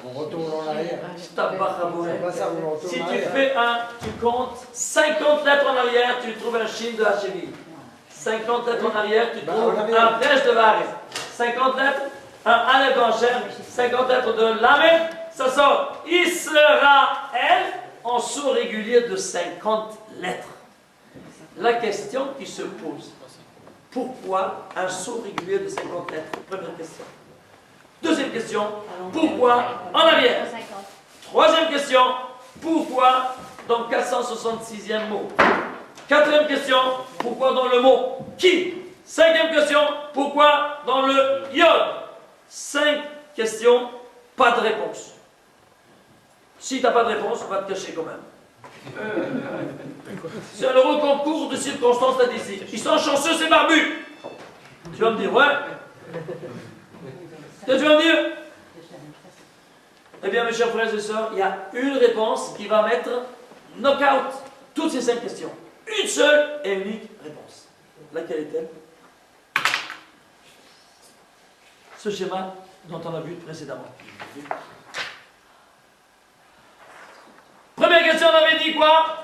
On retourne en arrière. C'est pas ça, on retourne si en tu arrière. fais tu comptes 50 lettres en arrière, tu trouves un chine de la cheville. 50 lettres en arrière, tu trouves un flèche de l'arrêt. 50 lettres, un Aleph en chair, 50 lettres de Lamed, ça sort Israël en saut régulier de 50 lettres. La question qui se pose, pourquoi un saut régulier de 50 lettres? Première question. Deuxième question, pourquoi en arrière? Troisième question, pourquoi dans le 466e mot? Quatrième question, pourquoi dans le mot qui? Cinquième question, pourquoi dans le yod? 5 questions, pas de réponse. Si tu n'as pas de réponse, on va te cacher quand même. C'est un heureux concours de circonstances statistiques. Ils sont chanceux, ces barbus. Tu vas me dire, ouais. Qu'est-ce que tu vas me dire? Eh bien, mes chers frères et sœurs, il y a une réponse qui va mettre knock-out toutes ces 5 questions. Une seule et unique réponse. Laquelle est-elle? Ce schéma dont on a vu précédemment. Première question, on avait dit quoi?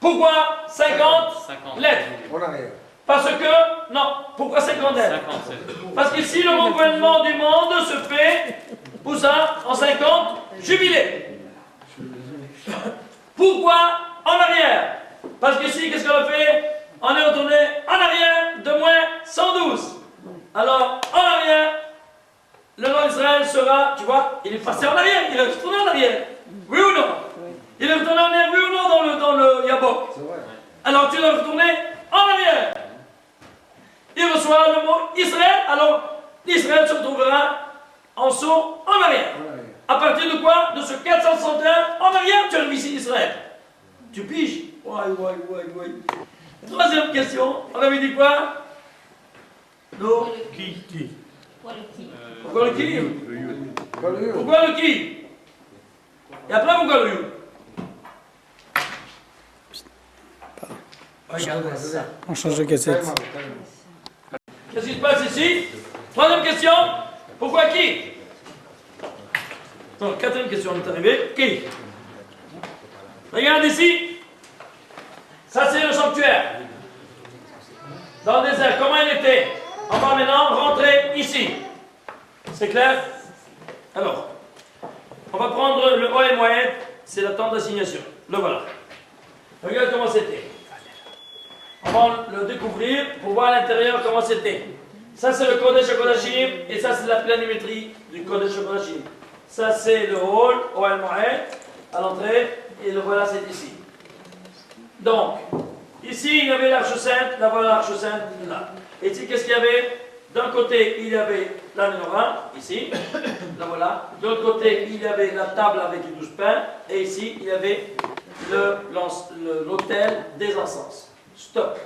Pourquoi 50 lettres? En arrière. Parce que, non, pourquoi 50 lettres? Parce que si le renouvellement du monde se fait, où ça? En 50 jubilés. Pourquoi en arrière? Parce qu'ici, qu'est-ce qu'on a fait? On est retourné en arrière de moins 112. Alors, en arrière, le nom d'Israël sera, tu vois, il est passé en arrière, il est retourné en arrière. Oui ou non? Il est retourné en arrière, oui ou non, dans le Yabok? C'est vrai. Alors, tu l'as retourné en arrière. Il reçoit le mot Israël, alors l'Israël se retrouvera en saut en arrière. À partir de quoi? De ce 461 en arrière, tu arrives ici Israël. Tu piges? Ouais. Troisième question, on avait dit quoi? Non. Qui? Pourquoi le qui? Pas le yod. Pourquoi le qui? Et après, pourquoi le you? Regarde ça. On change de cassette. Qu'est-ce qui se passe ici? Troisième question, pourquoi qui? Donc, quatrième question, on est arrivé. Qui? Regarde ici. Ça, c'est le sanctuaire. Dans le désert, comment il était? On va maintenant rentrer ici. C'est clair? Alors, on va prendre le Ohel Moed, c'est la tente d'assignation. Le voilà. Regarde comment c'était. On va le découvrir pour voir à l'intérieur comment c'était. Ça, c'est le Kodesh HaKodashim et ça, c'est la planimétrie du Kodesh HaKodashim. Ça, c'est le hall, Ohel Moed, à l'entrée, et le voilà, c'est ici. Donc, ici, il y avait l'Arche Sainte, là voilà l'Arche Sainte, là. Et ici, qu'est-ce qu'il y avait? D'un côté, il y avait la menorah, ici, là voilà. De l'autre côté, il y avait la table avec les 12 pains, et ici, il y avait l'autel des encens. Stop.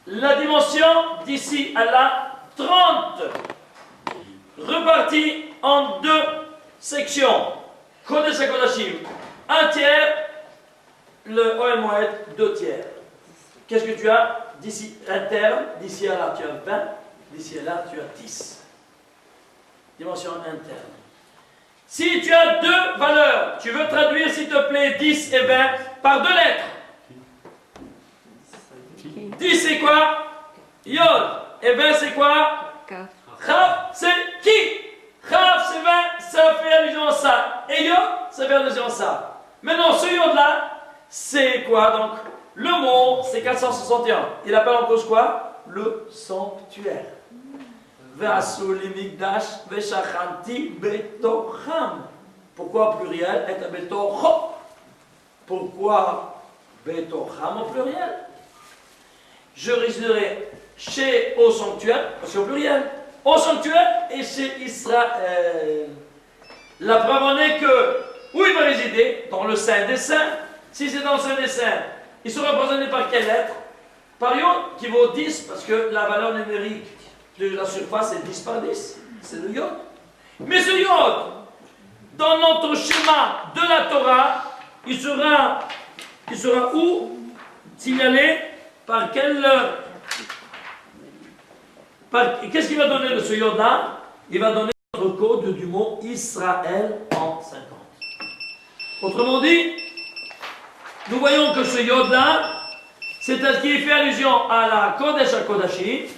La dimension d'ici à là, 30, repartie en 2 sections. Kodesh HaKodashim, 1 tiers, le Ohel Moed, 2 tiers. Qu'est-ce que tu as? D'ici interne, d'ici à là, tu as 20, d'ici à là, tu as 10. Dimension interne. Si tu as 2 valeurs, tu veux traduire, s'il te plaît, 10 et 20 par 2 lettres. 10 c'est quoi? Yod. Et 20 c'est quoi? Chav, c'est qui? Chav, c'est 20, ça fait allusion à ça. Et Yod, ça fait allusion à ça. Maintenant, ce Yod là, c'est quoi donc? Le mot, c'est 461. Il appelle en cause quoi? Le sanctuaire. Ve'asu li mikdash ve'shachanti betocham. Pourquoi pluriel? Et betocho. Pourquoi betocham au pluriel? Je résumerai au sanctuaire, c'est au pluriel, au sanctuaire et chez Israël. La preuve en est que, où il va résider? Dans le Saint des Saints. Si c'est dans le Saint des Saints, il sera représenté par quelle lettre? Par Yod, qui vaut 10, parce que la valeur numérique de la surface est 10 par 10. C'est le Yod. Mais ce Yod, dans notre schéma de la Torah, il sera où? Signalé par quel... Qu'est-ce qu'il va donner de ce Yod-là? Il va donner le code du mot Israël en 50. Autrement dit, nous voyons que ce Yod-là, c'est ce qui fait allusion à la Kodesh HaKodashim.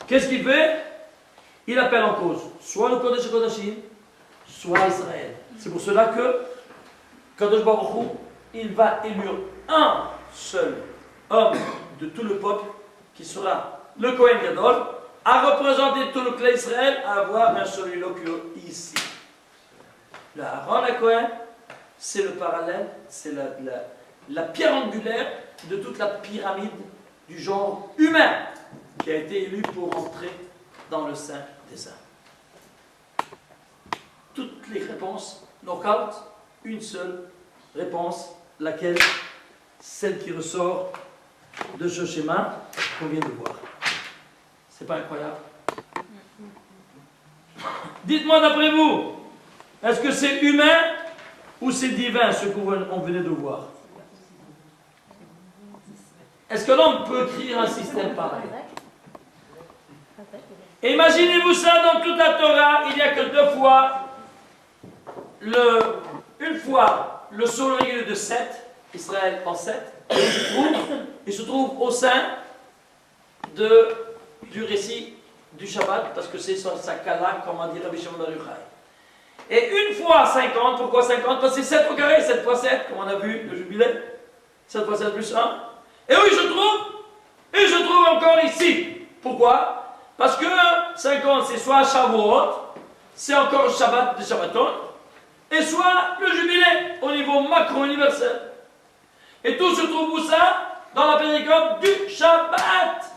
Qu'est-ce qu'il fait? Il appelle en cause soit le Kodesh HaKodashim, soit Israël. C'est pour cela que Kadosh Baruch Hu, il va élire un seul homme de tout le peuple qui sera le Kohen Gadol, à représenter tout le clan Israël, à avoir un seul locuteur ici. Le Aaron à Kohen, c'est le parallèle, c'est la pierre angulaire de toute la pyramide du genre humain qui a été élu pour entrer dans le Saint des Saints. Toutes les réponses knock-out, une seule réponse, laquelle? Celle qui ressort de ce schéma qu'on vient de voir. C'est pas incroyable? Dites-moi d'après vous, est-ce que c'est humain ou c'est divin ce qu'on venait de voir? Est-ce que l'homme peut écrire un système pareil? Imaginez-vous ça dans toute la Torah, il n'y a que deux fois, une fois le soleil de 7, Israël en 7, il se trouve au sein du récit du Shabbat, parce que c'est sa kala, comme a dit Rabbi Shimon bar Yochai. Et une fois 50, pourquoi 50? Parce que c'est 7 au carré, 7 fois 7, comme on a vu le jubilé, 7 fois 7 plus 1. Et où il se trouve? Il se trouve encore ici. Pourquoi? Parce que 50, c'est soit Shavuot, c'est encore le Shabbat de Shabbaton, et soit le jubilé au niveau macro-universel. Et tout se trouve où ça? Dans la péricope du Shabbat.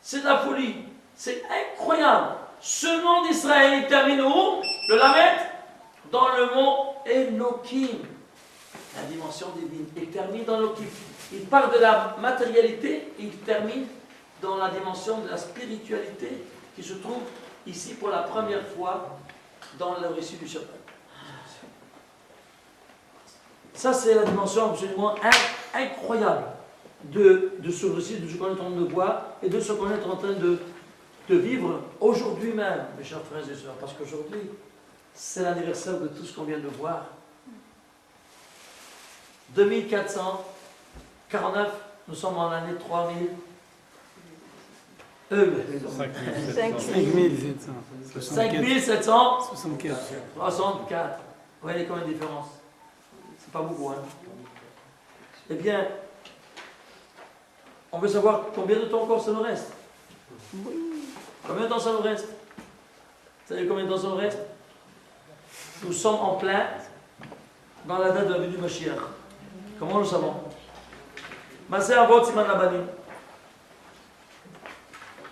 C'est de la folie. C'est incroyable. Ce nom d'Israël, il termine où? Le Lamed? Dans le mot Elohim. La dimension divine. Il termine dans l'Elohim. Il parle de la matérialité et il termine dans la dimension de la spiritualité qui se trouve ici pour la première fois dans le récit du Shabbat. Ça, c'est la dimension absolument incroyable de ce récit, de ce qu'on est en train de voir et de ce qu'on est en train de vivre aujourd'hui même, mes chers frères et sœurs, parce qu'aujourd'hui, c'est l'anniversaire de tout ce qu'on vient de voir. 2449, nous sommes en l'année 3000. 5764. Vous voyez combien de différence? C'est pas beaucoup, hein? Eh bien, on veut savoir combien de temps encore ça nous reste. Combien de temps ça nous reste? Vous savez combien de temps ça nous reste? Nous sommes en plein dans la date de la venue du Mashiach. Comment nous le savons? Maaseh Avot Siman Labanim.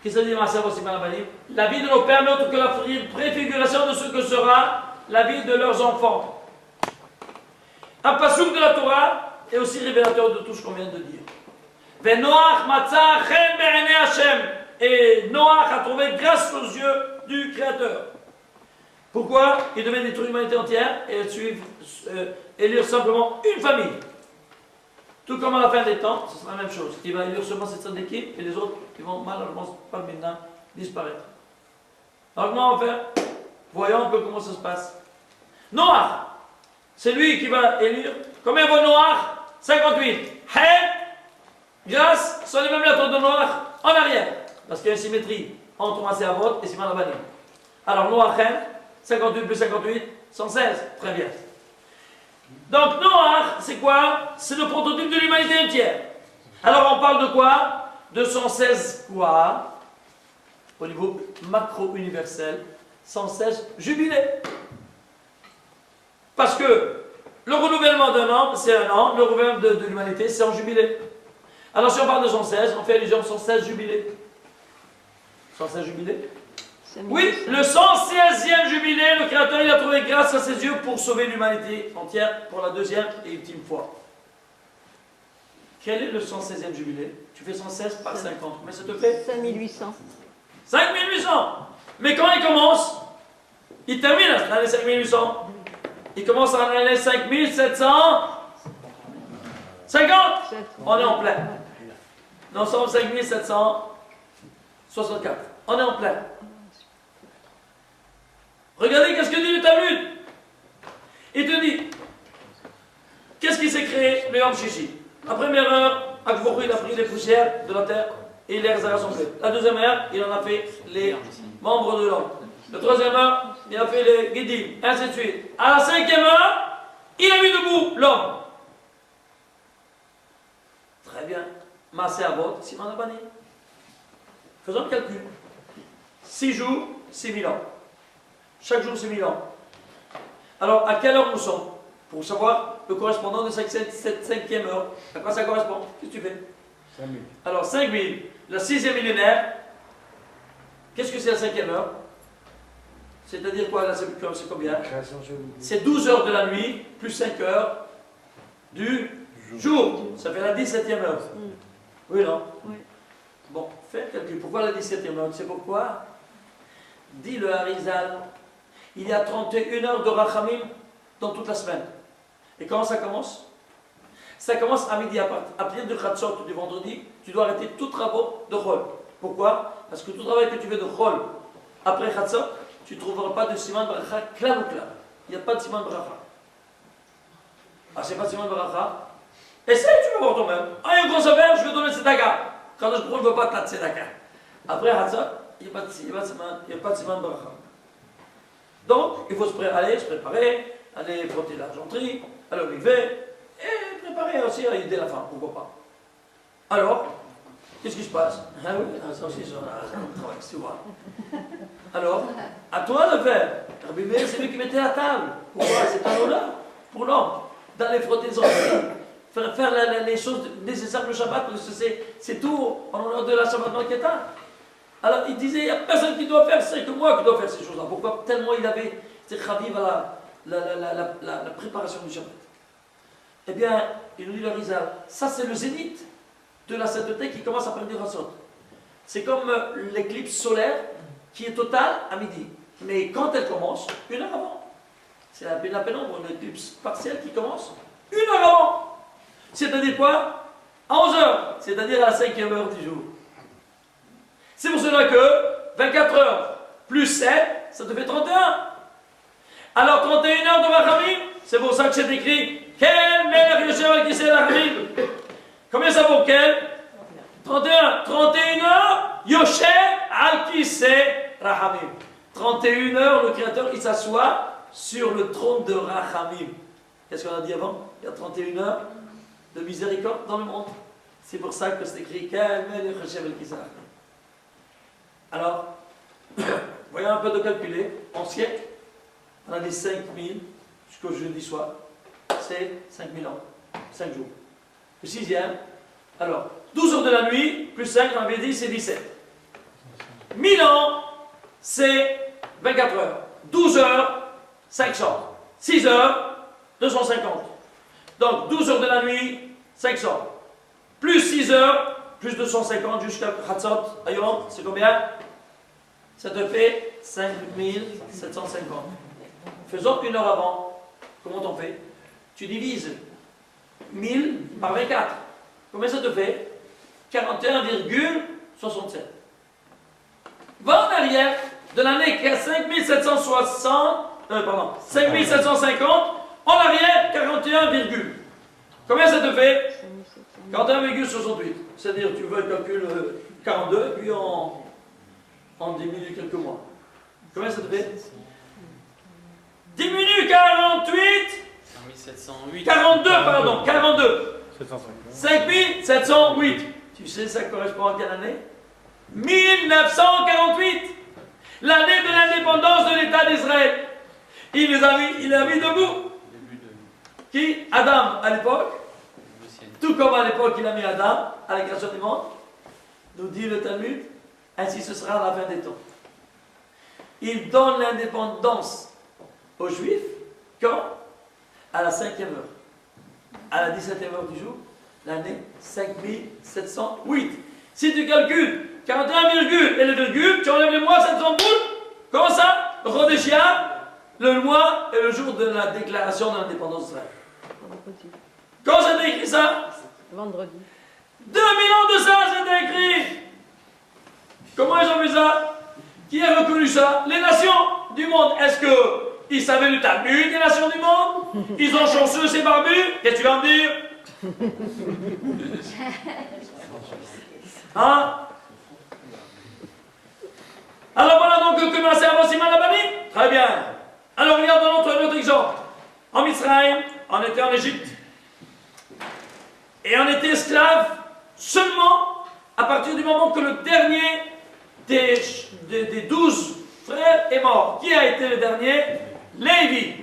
Qu'est-ce que ça dit Maaseh Avot Siman Labanim? La vie de nos pères n'est autre que la préfiguration de ce que sera la vie de leurs enfants. Un passouk de la Torah est aussi révélateur de tout ce qu'on vient de dire. Noach matza chen be'enei Hashem. Et Noach a trouvé grâce aux yeux du Créateur. Pourquoi? Il devait détruire l'humanité entière et élire simplement une famille. Tout comme à la fin des temps, ce sera la même chose. Il va élire seulement cette équipe et les autres qui vont malheureusement pas maintenant disparaître. Alors comment on va faire? Voyons un peu comment ça se passe. Noach, c'est lui qui va élire. Combien vaut Noach? 58. Hem, grâce, sont les mêmes lettres de Noach en arrière. Parce qu'il y a une symétrie entre Maaseh Avot et Siman Labanim. Alors Noach, Hem, 58 plus 58, 116. Très bien. Donc Noach, c'est quoi? C'est le prototype de l'humanité entière. Alors on parle de quoi? De 116 quoi? Au niveau macro-universel, 116 jubilés. Parce que le renouvellement d'un an, c'est un an, le renouvellement de l'humanité, c'est en jubilé. Alors si on parle de 116, on fait allusion au 116 jubilé. 116 jubilé? Oui, le 116e jubilé, le Créateur il a trouvé grâce à ses yeux pour sauver l'humanité entière pour la deuxième et ultime fois. Quel est le 116e jubilé? Tu fais 116 par 50. Mais ça te fait 5800. 5800. Mais quand il commence, il termine à l'année 5800. Il commence à l'année 5750. On est en plein. Nous sommes 5764. On est en plein. Regardez qu'est-ce que dit le Talmud. Il te dit, qu'est-ce qui s'est créé le Yom Shishi? La première heure, Akvorou, il a pris les poussières de la terre et il les a rassemblées. La deuxième heure, il en a fait les membres de l'homme. La troisième heure, il a fait les guidim, ainsi de suite. À la cinquième heure, il a mis debout l'homme. Très bien. Massé à vote, Simon Abani. Faisons le calcul. 6 jours, 6000 ans. Chaque jour, c'est 1000 ans. Alors, à quelle heure nous sommes? Pour savoir le correspondant de cette cinquième heure. À quoi ça correspond? Qu'est-ce que tu fais? 5000. Alors, 5000, le 6e millénaire. Qu'est-ce que c'est la cinquième heure? C'est-à-dire quoi? Là, c'est combien? C'est 12 heures de la nuit, plus 5 heures du jour. Ça fait la 17e heure. Oui, non? Oui. Bon, fais le calcul. Pourquoi la 17e heure? C'est pourquoi? Dit le Harizal, il y a 31 heures de Rachamim dans toute la semaine. Et comment ça commence? Ça commence à midi, à partir de Khatsot du vendredi, tu dois arrêter tout travaux de Chol. Pourquoi? Parce que tout travail que tu fais de Chol après Khatsot, tu ne trouveras pas de Siman Bracha clair ou clair. Il n'y a pas de Siman Bracha. Ah, c'est pas Siman Bracha? Essaye, tu vas voir toi-même. Ah, il y a un gros affaire, je vais donner Tzedaka. Quand je ne veux pas ta Tzedaka. Après Khatsot, il n'y a pas de Siman Bracha. Donc, il faut se préparer, aller frotter l'argenterie, aller oliver, et préparer aussi à aider la femme, pourquoi pas. Alors, qu'est-ce qui se passe? Ah oui, ça aussi, on travaille, tu vois. Alors, à toi de faire. Rabbi Meir, c'est lui qui mettait la table. Pourquoi? C'est un honneur pour l'homme d'aller frotter les orteils, faire les choses nécessaires pour le Shabbat, parce que c'est tout en honneur de la Shabbat Malketa. Alors, il disait, il n'y a personne qui doit faire, c'est que moi qui dois faire ces choses-là. Pourquoi? Tellement il avait, c'est chaviv à la préparation du Shabbat. Eh bien, il nous dit le Rizal, ça c'est le zénith de la sainteté qui commence à prendre du Hatzot. C'est comme l'éclipse solaire qui est totale à midi. Mais quand elle commence, 1 heure avant. C'est la pénombre, une éclipse partielle qui commence 1 heure avant. C'est-à-dire quoi? À 11 heures, c'est-à-dire à la 5e heure du jour. C'est pour cela que 24 heures plus 7, ça te fait 31. Alors 31 heures de Rachamim, c'est pour ça que c'est écrit Quel Melech Yoshev al Kisei Rachamim. Combien ça vaut quel? 31. 31 heures, Yoshev al Kisei Rachamim. 31 heures, le Créateur, il s'assoit sur le trône de Rachamim. Qu'est-ce qu'on a dit avant? Il y a 31 heures de miséricorde dans le monde. C'est pour ça que c'est écrit Quel Melech Yoshev al Kisei Rachamim. Alors, voyons un peu de calculer. En siècle, on a des 5000 jusqu'au jeudi soir. C'est 5000 ans. 5 jours. Le 6e, alors, 12 heures de la nuit, plus 5, on avait dit, c'est 17. 1000 ans, c'est 24 heures. 12 heures, 500. 6 heures, 250. Donc, 12 heures de la nuit, 500. Plus 6 heures, plus 250 jusqu'à Khatzot, Ayom, c'est combien? Ça te fait 5750. Faisons 1 heure avant. Comment t'en fais? Tu divises 1000 par 24. Combien ça te fait? 41,67. Va en arrière de l'année 5750, en arrière 41, combien ça te fait? 41,68. C'est-à-dire, tu veux le calcul 42, et puis en diminue quelques mois. Combien ça te fait? Diminue 48. 5708. 42, pardon, 42. 750. 5708. Tu sais, ça correspond à quelle année? 1948. L'année de l'indépendance de l'État d'Israël. Il a mis debout. Qui? Adam, à l'époque. Tout comme à l'époque il a mis Adam à la création du monde, nous dit le Talmud, ainsi ce sera à la fin des temps. Il donne l'indépendance aux Juifs quand? À la 5e heure. À la 17e heure du jour, l'année 5708. Si tu calcules 41 virgule et le virgule, tu enlèves les mois 700 boules. Comment ça? Rodéchia, le mois et le jour de la déclaration de l'indépendance d'Israël. Quand c'était écrit ça? Vendredi. 2000 ans de ça, c'était écrit. Comment ils ont vu ça? Qui a reconnu ça? Les nations du monde. Est-ce qu'ils savaient le Talmud des nations du monde? Ils ont chanceux ces barbus? Qu'est-ce que tu vas me dire? Hein? Alors voilà donc comment c'est avancé Malabani? Très bien. Alors regardons notre exemple. En Misraïm, on était en Égypte. Et on était esclaves seulement à partir du moment que le dernier des 12 frères est mort. Qui a été le dernier? Lévi.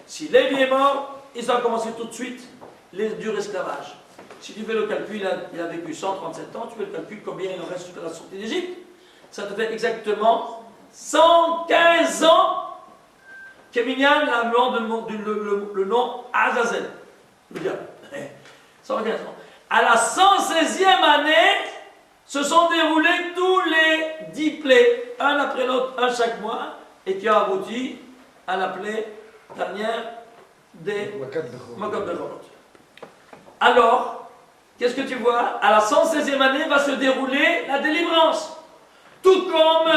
Si Lévi est mort, ils ont commencé tout de suite les durs esclavages. Si tu fais le calcul, il a vécu 137 ans, tu fais le calcul combien il en reste jusqu'à la sortie d'Égypte. Ça te fait exactement 115 ans que Minyan a le nom Azazel. Le diable. 115 ans. À la 116e année, se sont déroulés tous les 10 plaies, un après l'autre, un chaque mois, et qui a abouti à la plaie dernière des Makot Bechorot. Alors, qu'est-ce que tu vois? À la 116e année va se dérouler la délivrance. Tout comme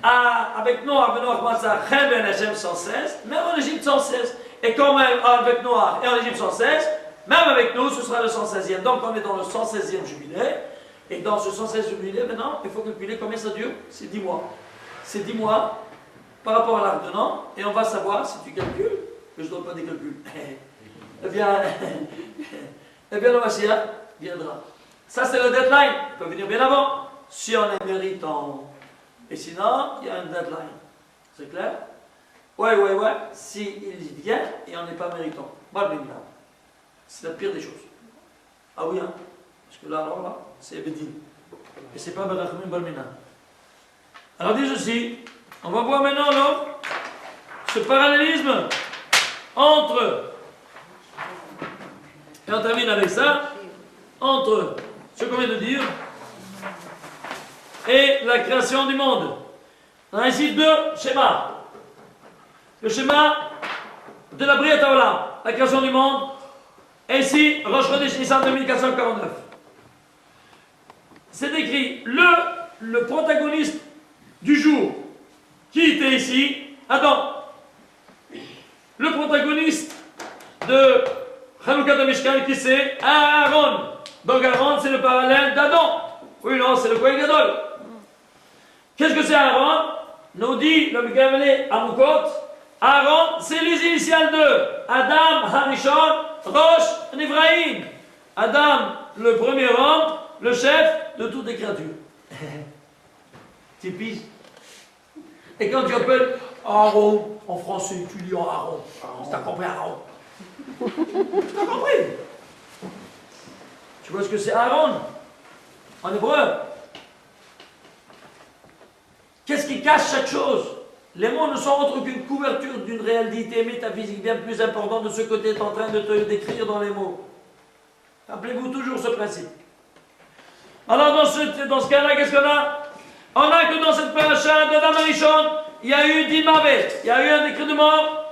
avec Noach, Benoach Matzah, Chem Ben Hashem 116, même en Égypte 116. Et comme avec Noach et en Égypte 116, même avec nous, ce sera le 116e. Donc on est dans le 116e jubilé. Et dans ce 116e jubilé, maintenant, il faut calculer combien ça dure. C'est 10 mois. C'est 10 mois par rapport à l'arc de Nan. Et on va savoir, si tu calcules, que je ne donne pas des calculs. Eh bien, le Mashiach viendra. Ça, c'est le deadline. Il peut venir bien avant. Si on est méritant. Et sinon, il y a un deadline. C'est clair? Ouais. Si il vient et on n'est pas méritant. C'est la pire des choses. Ah oui, hein? Parce que là, alors là, c'est Bedin. Et c'est pas Berachmim Balmina. Alors dis ceci, on va voir maintenant alors ce parallélisme entre, et on termine avec ça, entre ce qu'on vient de dire et la création du monde. On a ici deux schémas. Le schéma de la Briat Haolam, la création du monde, et ici, Rosh Chodesh Nissan 2449. C'est écrit le protagoniste du jour qui était ici, Adam. Le protagoniste de Chanukah de Mishkan qui c'est Aaron. Donc Aaron c'est le parallèle d'Adam. Oui, non, c'est le Kohen Gadol. Qu'est-ce que c'est Aaron? Nous dit le Megavele Amukot. Aaron, c'est les initiales de Adam, Harishon, Rosh, Nivraïm. Adam, le premier homme, le chef de toutes les créatures. Typique. Et quand tu appelles Aaron, en français, tu dis Aaron. T'as compris Aaron? T'as compris? Tu vois ce que c'est Aaron? En hébreu. Qu'est-ce qui cache chaque chose? Les mots ne sont autre qu'une couverture d'une réalité métaphysique bien plus importante de ce que tu es en train de te décrire dans les mots. Rappelez-vous toujours ce principe. Alors dans ce cas-là, qu'est-ce qu'on a? On a que dans cette paracha d'Adam Arishon, il y a eu 10 mauvais, il y a eu un décret de mort,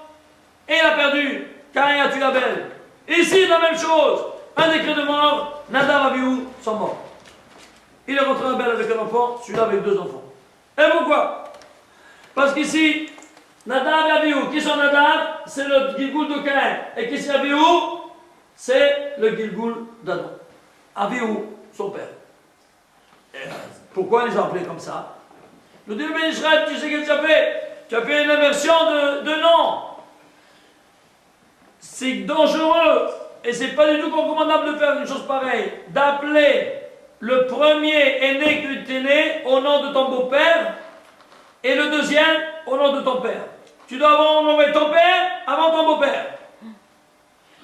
et il a perdu. Caïn a tué Abel. Ici, la même chose. Un décret de mort, Nadav et Abihu sont morts. Il est rentré Abel avec un enfant, celui-là avec 2 enfants. Et pourquoi? Parce qu'ici, Nadav et Abihu, qui sont Nadav? C'est le Gilgoul de Caïn. Et qui c'est Abihu? C'est le Gilgoul d'Adam. Abihu, son père. Pourquoi les appeler comme ça? Le Dieu Ben Israël, tu sais qu'est-ce que tu as fait? Tu as fait une inversion de nom. C'est dangereux. Et c'est pas du tout recommandable de faire une chose pareille. D'appeler le premier aîné que tu es né au nom de ton beau-père et le deuxième au nom de ton père. Tu dois avoir nommer ton père avant ton beau-père.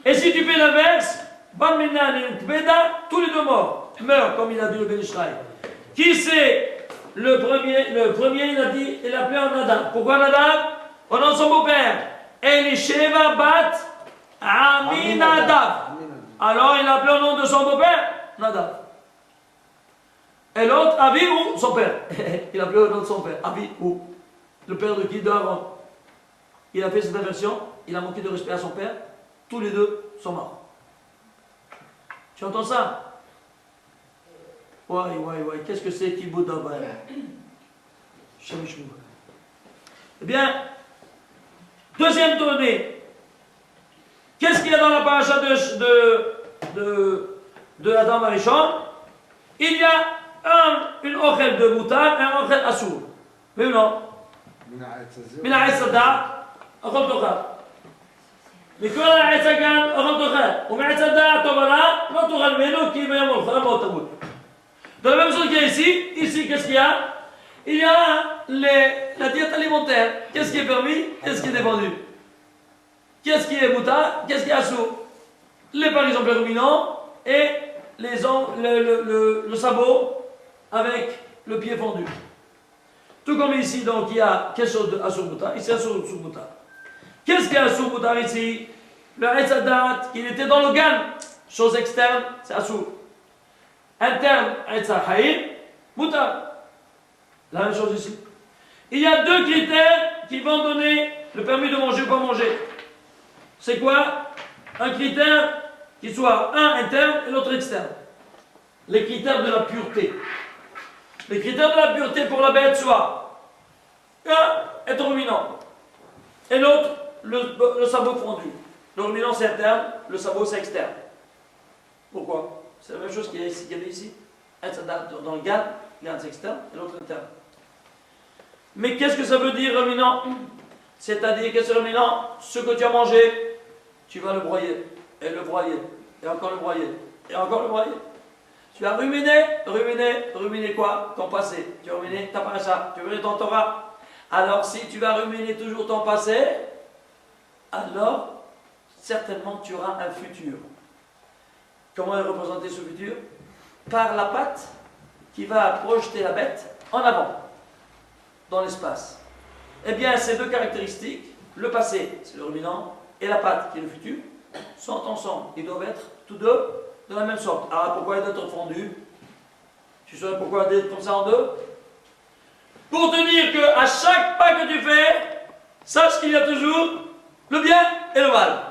Et si tu fais l'inverse, Ban Minan et Kbeda, tous les deux morts, meurent, comme il a dit le Ben Israël. Qui c'est le premier, il a dit, il a appelé en Nadab. Pourquoi Nadab? Au nom de son beau-père. Elisheva bat Aminadab. Alors il a appelé au nom de son beau-père Nadab. Et l'autre, Abi ou son père? Il a appelé au nom de son père. Abi ou le père de qui? d'Aaron. Il a fait cette inversion, il a manqué de respect à son père. Tous les deux sont morts. Tu entends ça? Ouais, qu'est-ce que c'est Kibbutz Davar? Eh bien, deuxième donnée. Qu'est-ce qu'il y a dans la paracha de Adam Arishon? Il y a une ochel de moutar et un ochel assour. Oui ou non? Mina Aït Sada, ochel tochal. מכל העץ הגן אוכל תאכל, ומעץ הדעת תובלה לא תאכל ממנו כי ביום הולכו לא תמות. Dans la même chose qu'il y a ici qu'est-ce qu'il y a? Il y a la diète alimentaire. Qu'est-ce qui est permis? Qu'est-ce qui est défendu? Qu'est-ce qui est mouta? Qu'est-ce qui est assou? Les par exemple les ruminants et le sabot avec le pied fendu. Tout comme ici, donc il y a quelque chose de assou mouta, ici assou mouta. Qu'est-ce qu'il y a assou mouta ici? Le Etzadat, qui était dans le gan, chose externe, c'est assou. Interne, Etza Haïm, mouta. La même chose ici. Il y a deux critères qui vont donner le permis de manger ou pas manger. C'est quoi? Un critère qui soit un interne et l'autre externe. Les critères de la pureté. Les critères de la pureté pour la bête soit un est ruminant et l'autre le sabot fondu. Le ruminant c'est interne, le sabot c'est externe. Pourquoi? C'est la même chose qu'il y avait ici. Dans le gan c'est externe et l'autre interne. Mais qu'est-ce que ça veut dire ruminant? C'est-à-dire que ce ruminant, ce que tu as mangé, tu vas le broyer, et le broyer, et encore le broyer, et encore le broyer. Tu as ruminé quoi? Ton passé. Tu as ruminé ta paracha, tu as ruminé ton Torah. Alors si tu vas ruminer toujours ton passé, alors certainement tu auras un futur. Comment est représenté ce futur? Par la patte qui va projeter la bête en avant, dans l'espace. Eh bien, ces deux caractéristiques, le passé, c'est le ruminant, et la patte, qui est le futur, sont ensemble. Ils doivent être tous deux de la même sorte. Alors, pourquoi être fondus? Tu saurais pourquoi être comme ça en deux? Pour te dire qu'à chaque pas que tu fais, sache qu'il y a toujours le bien et le mal.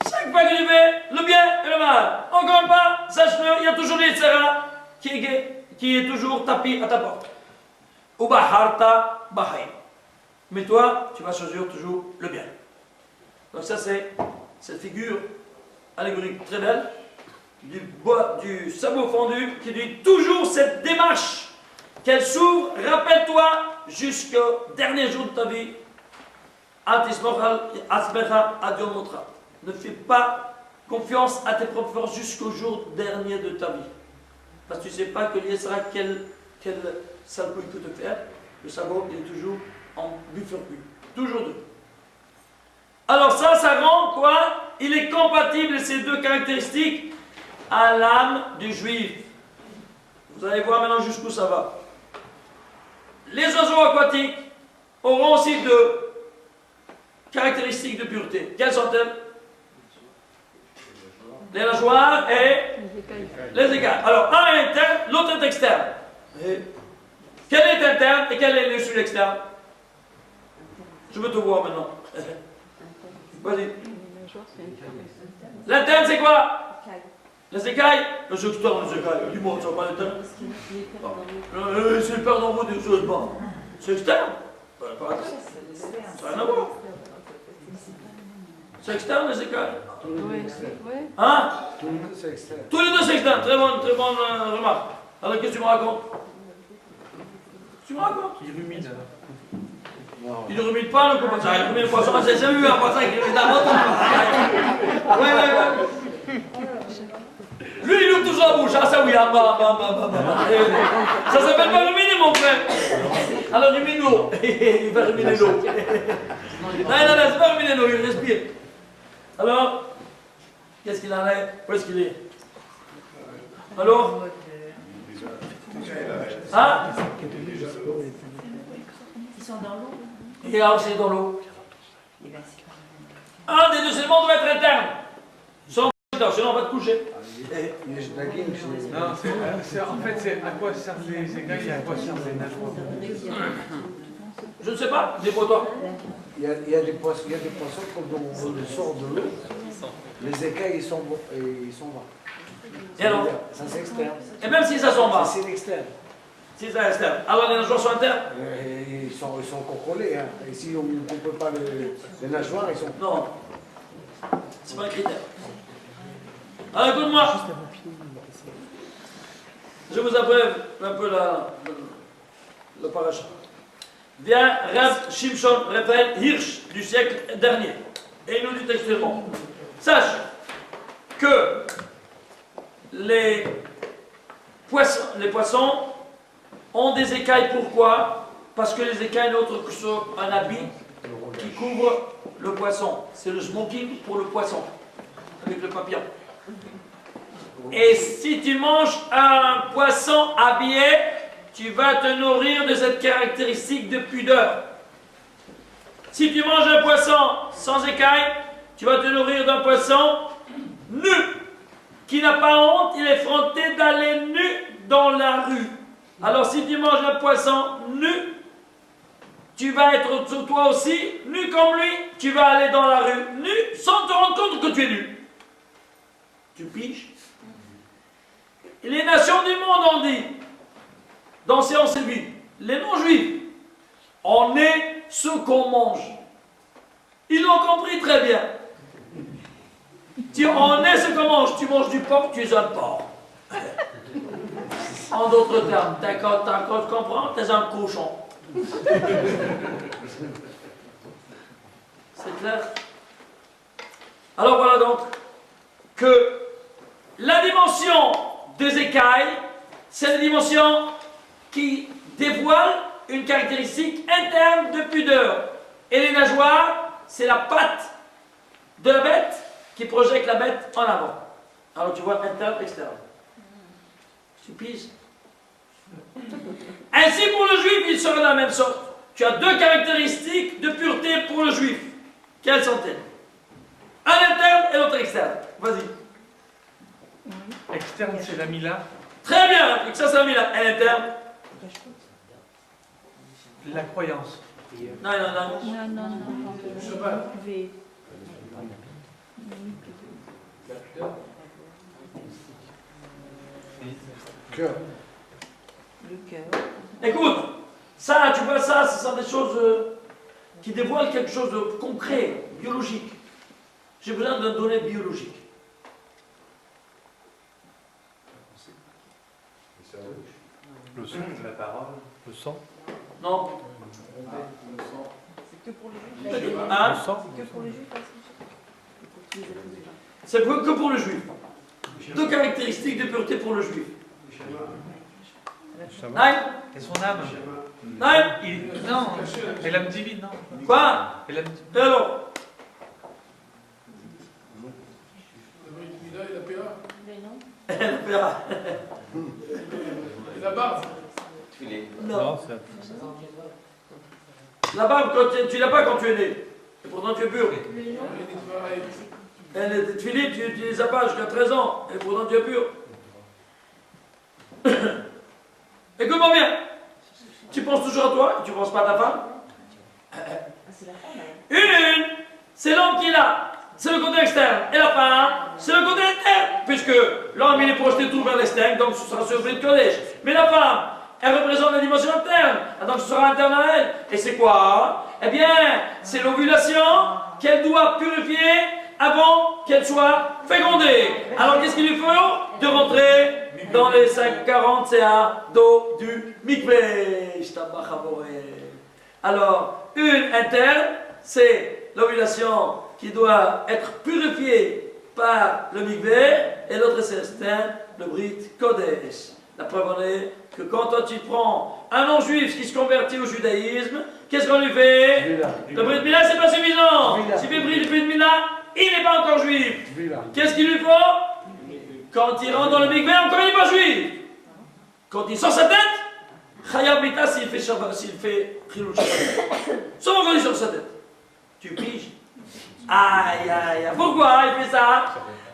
Chaque pas que tu fais, le bien et le mal. Encore pas, sache-le, il y a toujours l'Yitzhara qui est toujours tapis à ta porte. Ou baharta bahaim. Mais toi, tu vas choisir toujours le bien. Donc ça c'est cette figure allégorique très belle du sabot fendu qui dit toujours cette démarche qu'elle s'ouvre. Rappelle-toi jusqu'au dernier jour de ta vie. Ne fais pas confiance à tes propres forces jusqu'au jour dernier de ta vie. Parce que tu ne sais pas que l'Yesra, quel sale couille peut te faire. Le sabot, il est toujours en bifurcule. Toujours deux. Alors ça rend quoi? Il est compatible, ces deux caractéristiques, à l'âme du juif. Vous allez voir maintenant jusqu'où ça va. Les oiseaux aquatiques auront aussi deux caractéristiques de pureté. Quelles sont-elles? Les nageoires et les écailles. Alors, un est interne, l'autre est externe. Et quel est interne et quel est celui externe? Je veux te voir maintenant. Vas-y. L'interne, c'est quoi? Les écailles? Les externes, les écailles. Dis-moi, ça va pas l'interne? C'est perdre en vous des choses. C'est externe. Pas interne. Ça n'a rien à voir. C'est externe, les écailles? Hein? Tous les deux, c'est externe. Tous les deux, c'est externe. Très bonne remarque. Alors, qu'est-ce que tu me racontes? Tu me racontes? Il rumine alors. Il ne rumine pas le poisson. Il rumine le poisson. J'ai jamais vu un poisson qui rumine d'abord. Ouais. Lui, il ouvre toujours la bouche. Ah, ça oui. Ça s'appelle pas ruminer, mon frère. Alors, rumine l'eau. Il va ruminer l'eau. Non, c'est pas ruminer l'eau. Il respire. Alors, Qu'est-ce qu'il en est? Où est-ce qu'il est? Allô? Hein? Ils sont dans l'eau. Il est aussi dans l'eau. Un des deux éléments doit être interne. Sinon on va te coucher. Non, en fait, c'est à quoi servent les écailles et à quoi servent les nageoires? Je ne sais pas, dis-moi-toi. Il y a des poissons quand on sort de l'eau, les écailles ils sont bas. Et alors? Ça c'est externe. Et même si ça s'en va, C'est l'externe. si ça est externe, alors les nageoires sont internes? Ils sont contrôlés. Hein. Et si on ne peut pas les nageoires, ils sont. Non. C'est pas un critère. Alors écoute-moi. Je vous abrève un peu le paracha. Vient Rav Shimshon Raphaël Hirsch du siècle dernier. Et il nous dit textuellement. Sache que les poissons ont des écailles. Pourquoi? Parce que les écailles n'ont autre que un habit qui couvre le poisson. C'est le smoking pour le poisson, avec le papillon. Et si tu manges un poisson habillé, tu vas te nourrir de cette caractéristique de pudeur. Si tu manges un poisson sans écailles, tu vas te nourrir d'un poisson nu, qui n'a pas honte, il est fronté d'aller nu dans la rue. Alors si tu manges un poisson nu, tu vas être toi aussi nu comme lui, tu vas aller dans la rue nu sans te rendre compte que tu es nu. Tu piges? Les nations du monde ont dit, dans Séance et Vie, les non-juifs, on est ce qu'on mange. Ils l'ont compris très bien. On est ce qu'on mange. Tu manges du porc, tu es un porc. En d'autres termes, tu comprends, tu es un cochon. C'est clair? Alors voilà donc que la dimension des écailles, c'est la dimension qui dévoile une caractéristique interne de pudeur. Et les nageoires, c'est la patte de la bête qui projette la bête en avant. Alors tu vois interne, externe. Tu piges. Ainsi pour le juif, il sera de la même sorte. Tu as deux caractéristiques de pureté pour le juif. Quelles sont-elles? Un interne et l'autre externe. Vas-y. Externe, c'est la mila. Très bien, et que ça c'est la mila. Un interne. La croyance. Non. Cœur. Le cœur. Écoute, ça, tu vois ça, ce sont des choses qui dévoilent quelque chose de concret, biologique. J'ai besoin d'une donnée biologique. Le sang, la parole. Le sang. Non. C'est que pour le juif. Hein? Le sang. C'est que pour le juif. C'est que pour le juif. Deux caractéristiques de pureté pour le juif. Nein? Et son âme. Nein? Non, et l'âme divine, non. Quoi? Et l'âme Et alors? La PA. Mais non. Elle verra. Et la barbe. Non. La barbe, tu l'as pas quand tu es né. Et pourtant tu es pur. Elle est filée, tu les as pas jusqu'à 13 ans. Et pourtant tu es pur. Écoute-moi bien. Tu penses toujours à toi et tu ne penses pas à ta femme? Une, c'est l'homme qui est là. C'est le côté externe. Et la femme, c'est le côté interne. Puisque l'homme, il est projeté tout vers l'externe, donc ce sera sur le collège. Mais la femme, elle représente la dimension interne. Donc ce sera interne à elle. Et c'est quoi? Eh bien, c'est l'ovulation qu'elle doit purifier avant qu'elle soit fécondée. Alors qu'est-ce qu'il lui faut? De rentrer dans les 540 CA d'eau du mikvé. Alors, une interne, c'est l'ovulation qui doit être purifiée par le mikvé, et l'autre c'est externe, le Brit Kodesh. La preuve en est que quand toi tu prends un non-juif qui se convertit au judaïsme, qu'est-ce qu'on lui fait? Le Brit Mila c'est pas suffisant. Si tu fais le Brit Mila, il n'est pas encore juif. Qu'est-ce qu'il lui faut? Quand il rentre dans le mikvé, encore il n'est pas juif. Quand il sort sa tête, Chayab Mita s'il fait Chilul Shabbat. Seulement quand il sort sa tête. Tu piges. Aïe, aïe, aïe. Pourquoi il fait ça?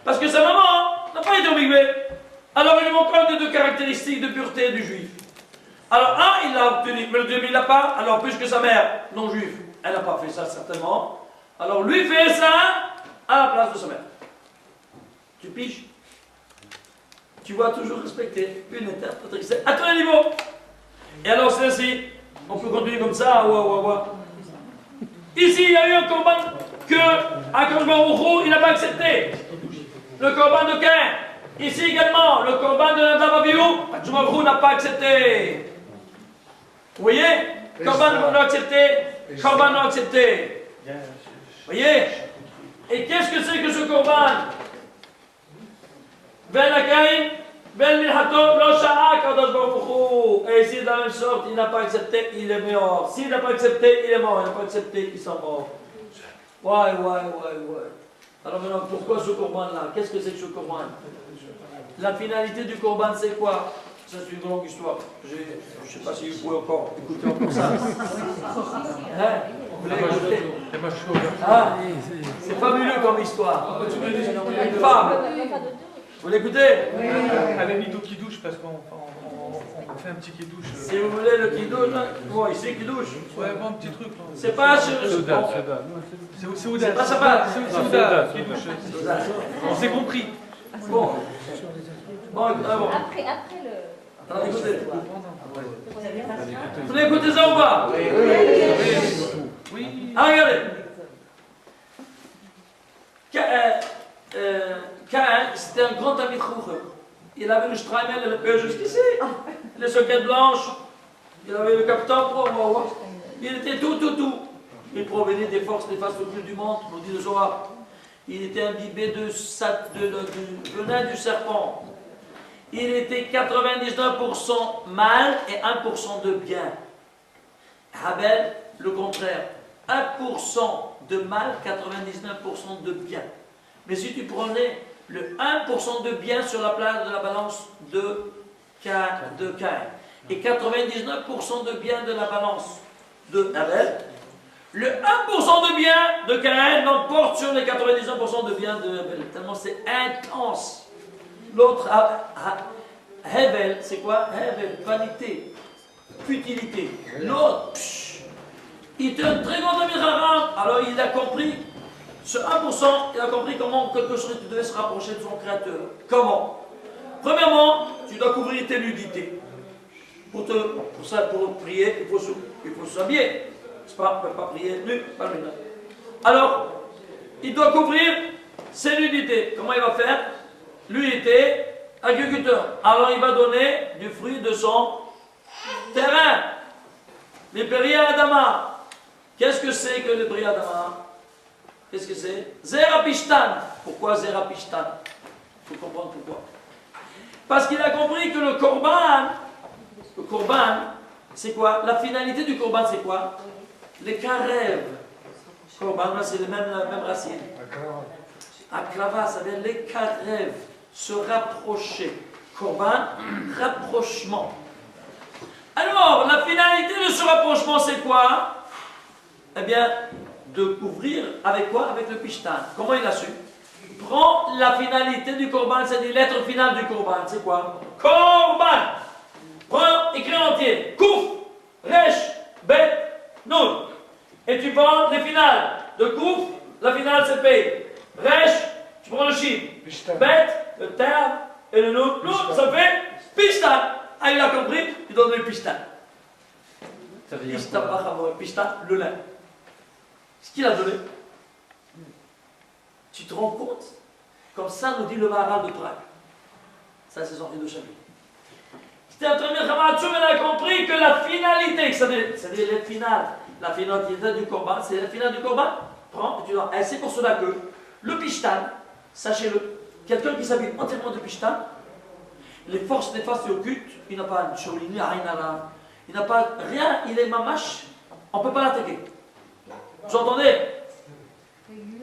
Parce que sa maman n'a pas été au mikvé. Alors il lui manque un des deux caractéristiques de pureté du juif. Alors un, il l'a obtenu, mais le deuxième, il l'a pas. Alors puisque sa mère, non juive, elle n'a pas fait ça certainement. Alors lui fait ça à la place de sa mère. Tu piges? Tu vas toujours respecter une interprétation à tous les niveaux. Et alors c'est ainsi. On peut continuer comme ça. Ici, il y a eu un corban que Akadosh Baruch Hu, il n'a pas accepté. Le corban de Caïn. Ici également, le corban de Nadav Avihu, Akadosh Baruch Hu n'a pas accepté. Vous voyez? Corban non accepté, corban non accepté. Vous voyez? Et qu'est-ce que c'est que ce corban? Ben Akaïn, Ben Milhato, Lo Sha'a Kadosh Baruch Hu. Et ici, de la même sorte, il n'a pas accepté, il est mort. S'il n'a pas accepté, il est mort. Il n'a pas accepté, ils sont morts. Ouais. Alors maintenant, pourquoi ce corban-là? Qu'est-ce que c'est que ce corban? La finalité du corban, c'est quoi? Ça, c'est une longue histoire. Je ne sais pas si vous pouvez encore écouter encore ça. Hein? Vous voulez écouter? Ah, c'est fabuleux comme histoire. Une femme. Vous l'écoutez? Avec Nido qui douche, parce qu'on fait un petit qui douche. Si vous voulez le qui douche, bon, ici qui douche. Ouais, bon, un petit truc. C'est pas sur C'est Ouda. C'est pas Shabbat. C'est Ouda qui douche. On s'est compris. Bon. Bon. Après le... Alors écoutez. Vous voulez écouter ça ou pas? Oui. Ah, regardez. Caïn, c'était un grand ami de Choucher. Il avait le Streimel et le peu jusqu'ici. Les soquettes blanches. Il avait le capitaine pour. Il était tout. Il provenait des forces néfastes du monde, nous dit le Zohar. Il était imbibé de venin du serpent. Il était 99% mal et 1% de bien. Abel, le contraire. 1% de mal, 99% de bien. Mais si tu prenais le 1% de bien sur la place de la balance de Caïn et 99% de bien de la balance de Abel, le 1% de bien de Caïn l'emporte sur les 99% de bien de Abel. Tellement c'est intense. L'autre, Hevel, c'est quoi? Hevel, vanité, futilité. L'autre, il était un très grand ami de Haram. Alors il a compris, ce 1%, il a compris comment quelque chose devait se rapprocher de son créateur. Comment? Premièrement, tu dois couvrir tes nudités. Pour prier, il faut s'habiller. On ne peut pas prier nu, pas maintenant. Alors, il doit couvrir ses nudités. Comment il va faire? Lui était agriculteur. Alors il va donner du fruit de son terrain. Les Beri Adama. Qu'est-ce que c'est que les Beri Adama? Qu'est-ce que c'est? Zerapishtan. Pourquoi Zerapishtan? Il faut comprendre pourquoi. Parce qu'il a compris que le korban, c'est quoi? La finalité du korban, c'est quoi? Les karev. Korban, c'est la même racine. Akrava, ça veut dire les karev. Se rapprocher. Korban, rapprochement. Alors, la finalité de ce rapprochement, c'est quoi? Eh bien, de couvrir avec quoi? Avec le pishtan. Comment il a su? Prends la finalité du korban, c'est-à-dire l'être final du korban. C'est quoi? Korban. Prends, écris en entier. Kouf, resh, bet, nun. Et tu prends les finales. De kouf, la finale c'est pay. Resh, tu prends le chiffre. Bet, le terme et le nun. Nun, ça fait pishtan. Ah, il a compris, il donne le pishtan. Pishtan, le lin. Ce qu'il a donné. Tu te rends compte? Comme ça nous dit le Maharal de Prague. Ça, c'est sorti de Chabi. C'était un très bien Chamatsum, il a compris que la finalité, c'est-à-dire la finale, la finalité du Korban, c'est la finale du Korban. Prends, et tu dois. Et c'est pour cela que le Pishtan, sachez-le, quelqu'un qui s'habille entièrement de Pishtan, les forces néfastes et occultes, il n'a pas une chouli, ni Ainara, il n'a pas rien, il est mamache, on ne peut pas l'attaquer. Vous entendez?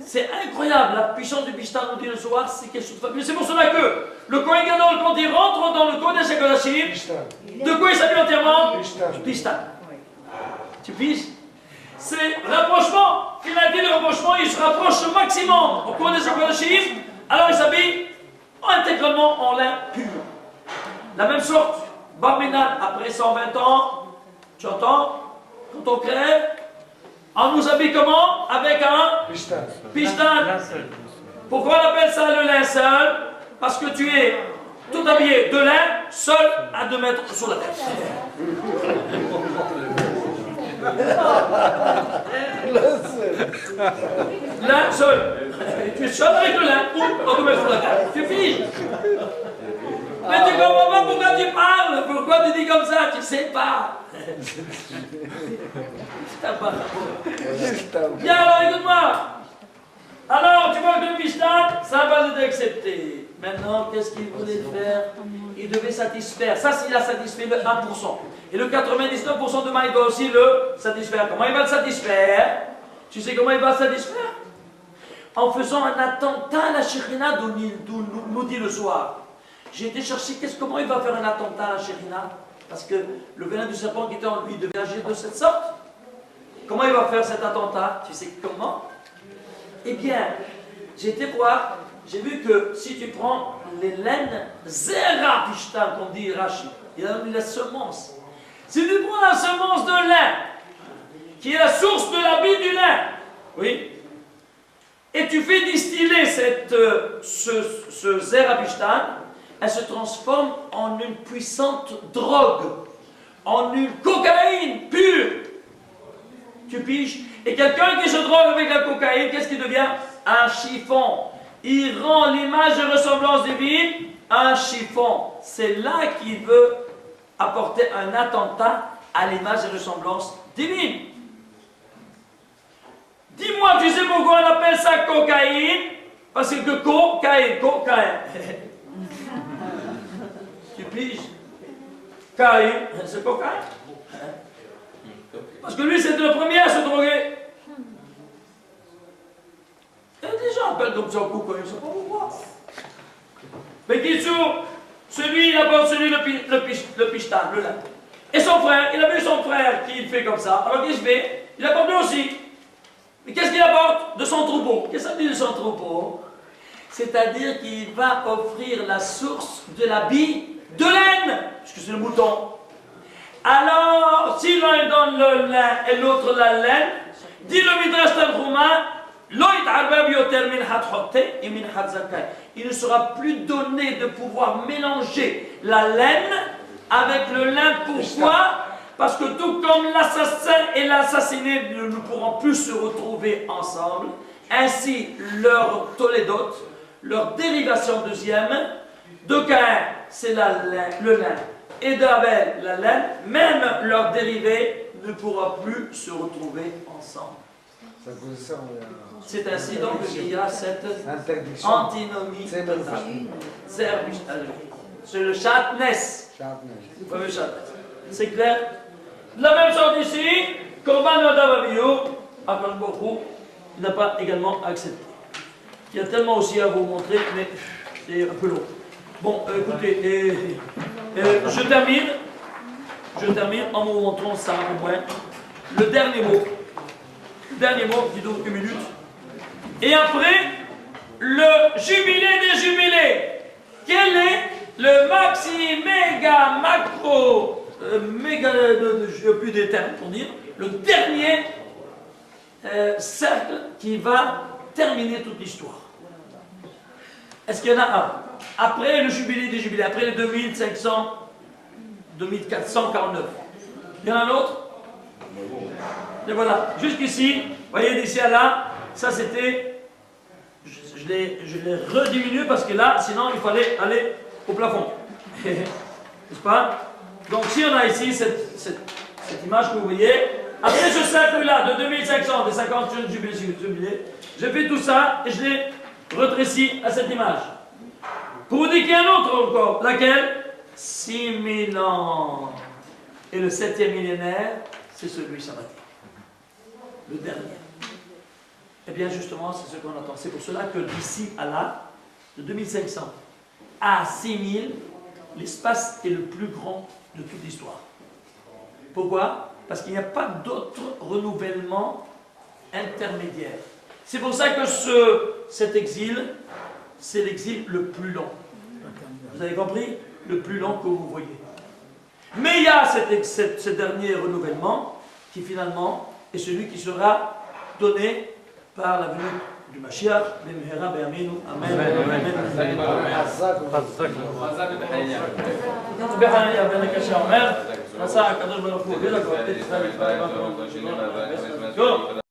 C'est incroyable, la puissance du Bishtan, nous dit le soir, c'est quelque chose de fabuleux. C'est pour cela que le Kohen Gadol, quand il rentre dans le Kodesh HaKodashim, de quoi il s'habille entièrement? Bishtan. Tu piges? C'est rapprochement. Finalité de rapprochement, il se rapproche au maximum au Kodesh HaKodashim, alors il s'habille intégralement en lin pur. La même sorte, Bar Minan, après 120 ans, tu entends? Quand on crève, on nous habille comment? Avec un Bishtan. Pourquoi on appelle ça le linceul? Parce que tu es tout habillé de lin, seul à 2 mètres sur la tête. Lin seul. Tu es seul avec le lin, à 2 mètres sur la tête. Tu finis. Mais tu comprends pas pourquoi tu parles? Pourquoi tu dis comme ça? Tu sais pas. Bien, alors écoute-moi. Alors, tu vois que le Bishtan, ça n'a pas été accepté. Maintenant, qu'est-ce qu'il voulait faire? Il devait satisfaire. Ça, il a satisfait le 1%. Et le 99% demain, il doit aussi le satisfaire. Comment il va le satisfaire? Tu sais comment il va le satisfaire? En faisant un attentat à la Shekhinah, d'où nous dit le soir. J'ai été chercher comment il va faire un attentat à la Shekhinah. Parce que le venin du serpent qui était en lui devait agir de cette sorte. Comment il va faire cet attentat? Tu sais comment? Eh bien, j'ai été voir, j'ai vu que si tu prends les laines Zera Bishtan, qu'on dit Rashi, il a mis la semence. Si tu prends la semence de lin, qui est la source de la vie du lin, oui, et tu fais distiller ce Zera Bishtan, elle se transforme en une puissante drogue, en une cocaïne pure. Tu piges? Et quelqu'un qui se drogue avec la cocaïne, qu'est-ce qu'il devient? Un chiffon. Il rend l'image et ressemblance divine un chiffon. C'est là qu'il veut apporter un attentat à l'image et ressemblance divine. Dis-moi, tu sais pourquoi on appelle ça cocaïne? Parce que cocaïne. Tu piges? Caïn, c'est cocaïne. Parce que lui, c'était le premier à se droguer. Et des gens appellent comme ça cocaïne, je ne sais pas pourquoi. Mais qui celui, il apporte le Bishtan, le lin. Et son frère, il a vu son frère qui fait comme ça. Alors qu'est-ce qu'il fait? Il apporte lui aussi. Mais qu'est-ce qu'il apporte? De son troupeau. Qu'est-ce que ça dit de son troupeau? C'est-à-dire qu'il va offrir la source de la bille de laine, puisque c'est le mouton. Alors, si l'un donne le lin et l'autre la laine, dit le Midrash Tanchuma, il ne sera plus donné de pouvoir mélanger la laine avec le lin. Pourquoi? Parce que tout comme l'assassin et l'assassiné ne pourront plus se retrouver ensemble, ainsi leur tolédote, leur dérivation deuxième, de Caïn, c'est le lin, et d'Abel, la laine, même leur dérivé ne pourra plus se retrouver ensemble. C'est ainsi donc qu'il y a cette antinomie totale. C'est le chatness. C'est clair? La même chose ici, Korban Adam Avihu, Akadosh Baruch Hu n'a pas également accepté. Il y a tellement aussi à vous montrer, mais c'est un peu long. Bon, écoutez, je termine en vous montrant ça au moins. Le dernier mot qui dure 1 minute. Et après, le jubilé des jubilés. Quel est le maxi, méga, macro, méga, je n'ai plus des termes pour dire, le dernier cercle qui va terminer toute l'histoire? Est-ce qu'il y en a un? Après le jubilé des jubilés, après les 2449. Il y en a un autre? Et voilà, jusqu'ici, vous voyez, d'ici à là, ça c'était, je l'ai rediminué parce que là, sinon il fallait aller au plafond. N'est-ce pas? Donc si on a ici cette image que vous voyez, après ce cercle-là de 2500, des 50 jubilés, je fais tout ça et je l'ai rétréci à cette image. Pour vous dire qu'il y a un autre encore, laquelle? 6000 ans. Et le 7e millénaire, c'est celui sabbatique. Le dernier. Eh bien, justement, c'est ce qu'on attend. C'est pour cela que d'ici à là, de 2500 à 6000, l'espace est le plus grand de toute l'histoire. Pourquoi? Parce qu'il n'y a pas d'autre renouvellement intermédiaire. C'est pour ça que cet exil, c'est l'exil le plus long. Vous avez compris? Le plus long que vous voyez. Mais il y a ce dernier renouvellement qui finalement est celui qui sera donné par la venue du Mashiach. Amen. Amen.